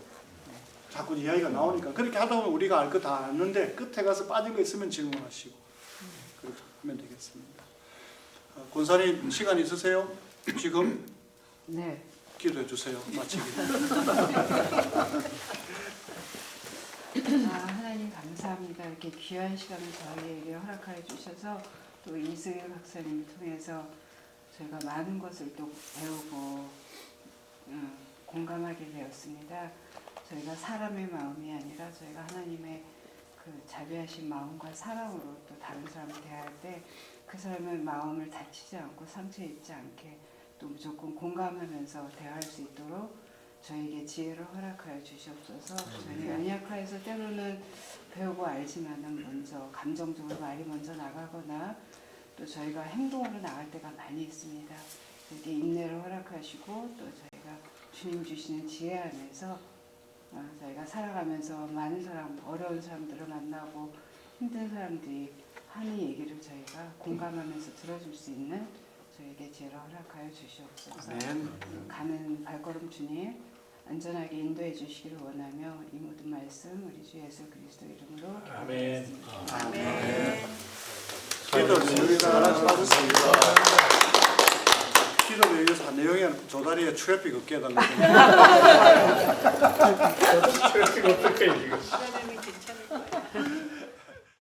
자꾸 이야기가 나오니까 그렇게 하다 보면 우리가 알 거 다 아는데 끝에 가서 빠진 거 있으면 질문하시고 그렇게 하면 되겠습니다. 권사님 시간 있으세요? 지금? 네. 기도해 주세요. 마치기. 하나님 감사합니다. 이렇게 귀한 시간을 저희에게 허락하여 주셔서 또 이승일 박사님을 통해서 저희가 많은 것을 또 배우고 공감하게 되었습니다. 저희가 사람의 마음이 아니라 저희가 하나님의 그 자비하신 마음과 사랑으로 또 다른 사람을 대할 때 그 사람의 마음을 다치지 않고 상처 입지 않게 또 무조건 공감하면서 대화할 수 있도록 저에게 지혜를 허락하여 주시옵소서. 저희 연약하여서 때로는 배우고 알지만은 먼저 감정적으로 말이 먼저 나가거나 또 저희가 행동으로 나갈 때가 많이 있습니다. 이렇게 인내를 허락하시고 또 저희가 주님 주시는 지혜 안에서 저희가 살아가면서 많은 사람, 어려운 사람들을 만나고 힘든 사람들이 하는 얘기를 저희가 공감하면서 들어줄 수 있는 저에게 지혜를 허락하여 주시옵소서. 가는 발걸음 주님 안전하게 인도해 주시기를 원하며 이 모든 말씀 우리 주 예수 그리스도 이름으로 기도드렸습니다. 아멘. 기도 여기서 빠졌습니다. 기도 여기서 내용이 조다리에 트래픽 없게 해달라고. 트래픽 어떻게 이거?